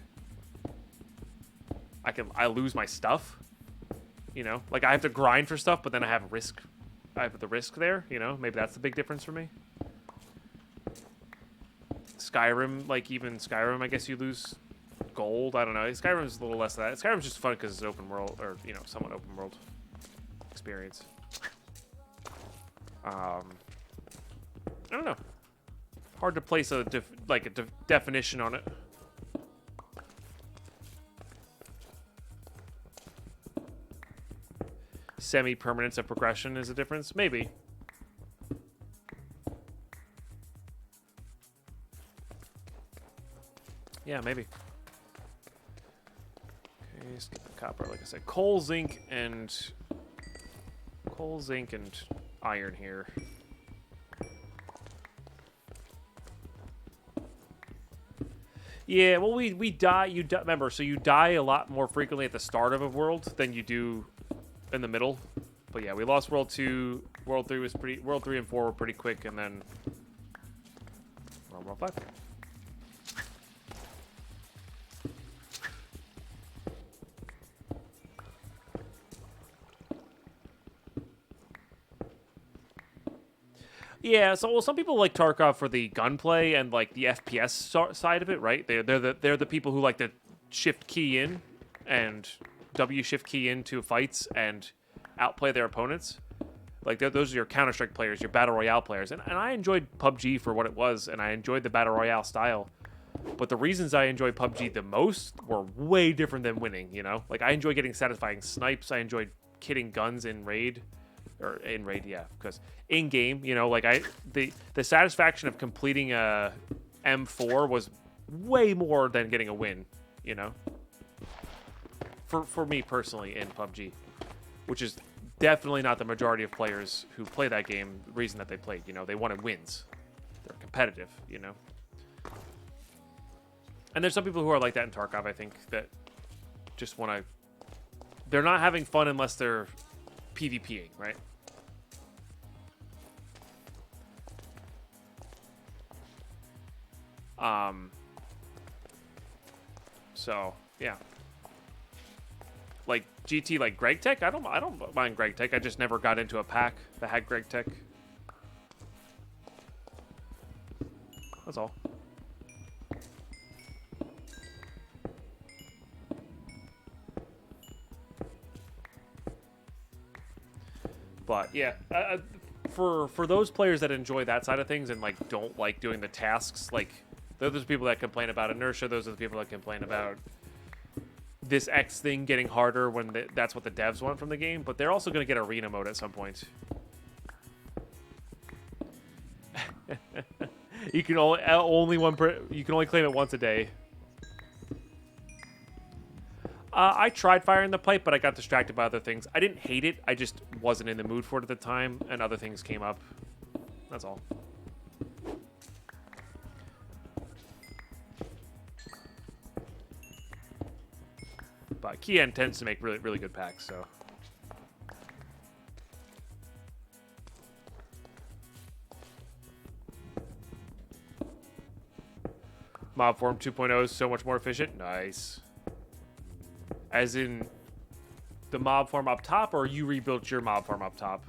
I lose my stuff, you know? Like, I have to grind for stuff, but then I have risk. I have the risk there, you know? Maybe that's the big difference for me. Skyrim, like, even Skyrim, I guess you lose gold. I don't know. Skyrim's a little less of that. Skyrim's just fun because it's open world, or, you know, somewhat open world experience. I don't know. Hard to place a definition on it. Semi-permanence of progression is a difference? Maybe. Yeah, maybe. Okay, skip the copper, like I said. Coal, zinc, and iron here. Yeah, well, we die. Remember, so you die a lot more frequently at the start of a world than you do in the middle. But yeah, we lost World 2. World 3 was pretty. World 3 and 4 were pretty quick, and then World 5. Yeah, so well, some people like Tarkov for the gunplay and like the FPS side of it, right? They're the people who like to shift key in and W shift key into fights and outplay their opponents. Like those are your Counter-Strike players, your Battle Royale players. And I enjoyed PUBG for what it was, and I enjoyed the Battle Royale style. But the reasons I enjoyed PUBG the most were way different than winning, you know? Like I enjoy getting satisfying snipes, I enjoyed kitting guns in raid. Or in raid, yeah, because in game, you know, like the satisfaction of completing a M4 was way more than getting a win, you know. For me personally in PUBG, which is definitely not the majority of players who play that game. The reason that they played, you know, they wanted wins. They're competitive, you know. And there's some people who are like that in Tarkov. I think that just want to. They're not having fun unless they're PvPing, right? So yeah, like GT, like Greg Tech. I don't mind Greg Tech. I just never got into a pack that had Greg Tech. That's all. But yeah, for those players that enjoy that side of things and like don't like doing the tasks, like those are the people that complain about inertia. Those are the people that complain about this X thing getting harder when that's what the devs want from the game. But they're also going to get arena mode at some point. You can you can only claim it once a day. I tried firing the pipe, but I got distracted by other things. I didn't hate it. I just wasn't in the mood for it at the time, and other things came up. That's all. But Kian tends to make really, really good packs, so. Mob Form 2.0 is so much more efficient. Nice. As in the mob farm up top, or you rebuilt your mob farm up top?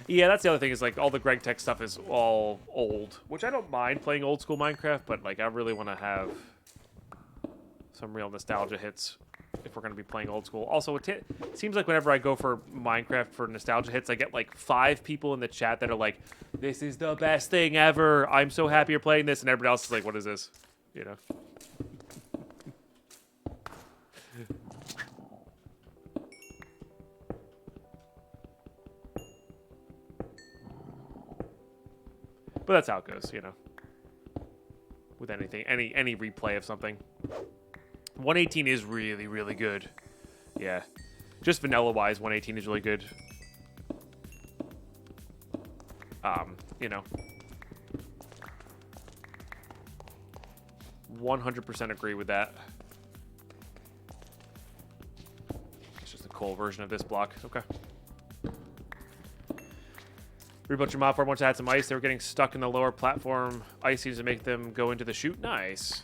Yeah, that's the other thing is like all the Greg Tech stuff is all old, which I don't mind playing old school Minecraft, but like I really want to have some real nostalgia hits if we're going to be playing old school. Also, it seems like whenever I go for Minecraft for nostalgia hits, I get like 5 people in the chat that are like, "This is the best thing ever. I'm so happy you're playing this," and everybody else is like, "What is this?" You know. But that's how it goes, you know. With anything, any replay of something. 118 is really, really good. Yeah. Just vanilla-wise, 118 is really good. You know. 100% agree with that. It's just a cool version of this block. Okay. Rebuilt your mod farm once I had some ice. They were getting stuck in the lower platform. Ice seems to make them go into the chute. Nice.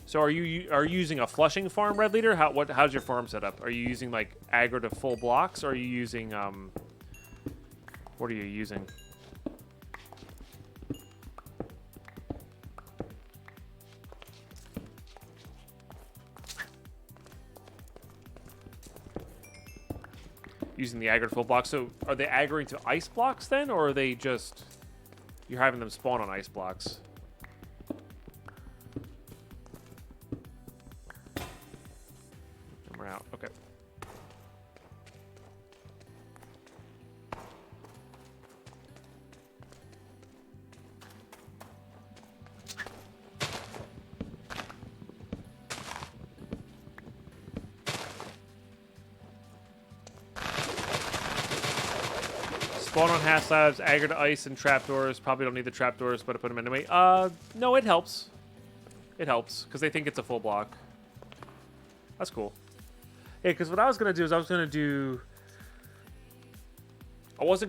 So are you using a flushing farm, Red Leader? How's your farm set up? Are you using like aggro to full blocks, or are you using what are you using? Using the aggro to full blocks. So are they aggroing to ice blocks then, or are they just you're having them spawn on ice blocks? And we're out. Okay. Spawn on half slabs, aggro to ice and trapdoors. Probably don't need the trapdoors, but I put them anyway. No, it helps. It helps, because they think it's a full block. That's cool. Yeah, because what I was going to do is I wasn't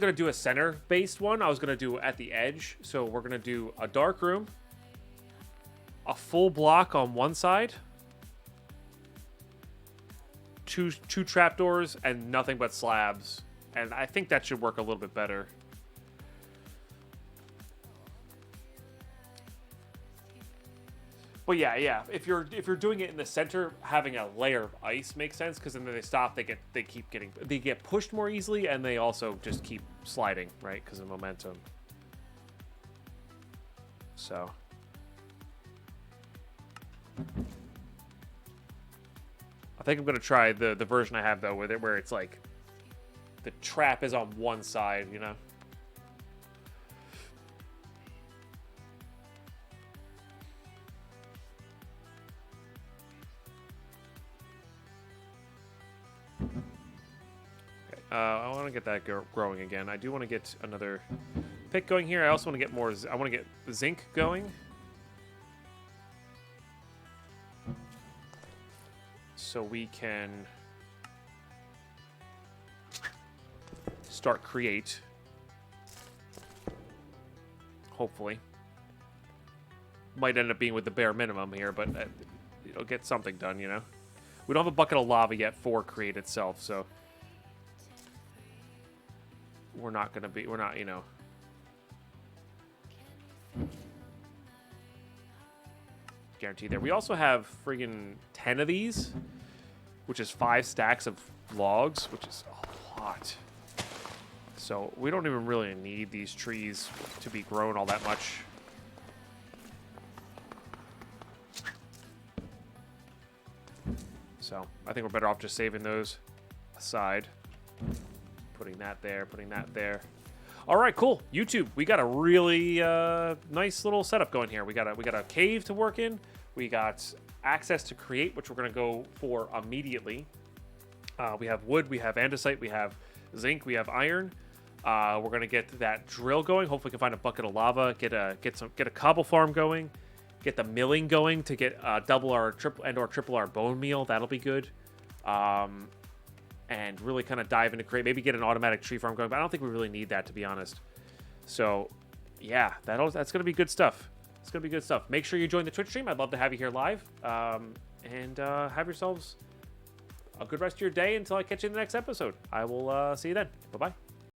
going to do a center-based one. I was going to do at the edge. So we're going to do a dark room, a full block on one side, two trapdoors, and nothing but slabs. And I think that should work a little bit better. But yeah. If you're doing it in the center, having a layer of ice makes sense, because then they stop. They get pushed more easily, and they also just keep sliding, right? Because of momentum. So. I think I'm gonna try the version I have though, where it's like the trap is on one side, you know. Okay, I want to get that growing again. I do want to get another pick going here. I also want to get more. I want to get zinc going. So we can start create. Hopefully. Might end up being with the bare minimum here, but it'll get something done, you know? We don't have a bucket of lava yet for create itself, so we're not, you know. Guaranteed there. We also have friggin' 10 of these, which is 5 stacks of logs, which is a lot. So we don't even really need these trees to be grown all that much. So I think we're better off just saving those aside. Putting that there, putting that there. All right, cool. YouTube, we got a really nice little setup going here. We got a cave to work in. We got access to create, which we're going to go for immediately. We have wood, we have andesite, we have zinc, we have iron. We're going to get that drill going. Hopefully we can find a bucket of lava, get a cobble farm going, get the milling going to get double or triple our bone meal. That'll be good. And really kind of dive into create. Maybe get an automatic tree farm going, but I don't think we really need that, to be honest. So, yeah, that's going to be good stuff. It's going to be good stuff. Make sure you join the Twitch stream. I'd love to have you here live. And have yourselves a good rest of your day until I catch you in the next episode. I will see you then. Bye-bye.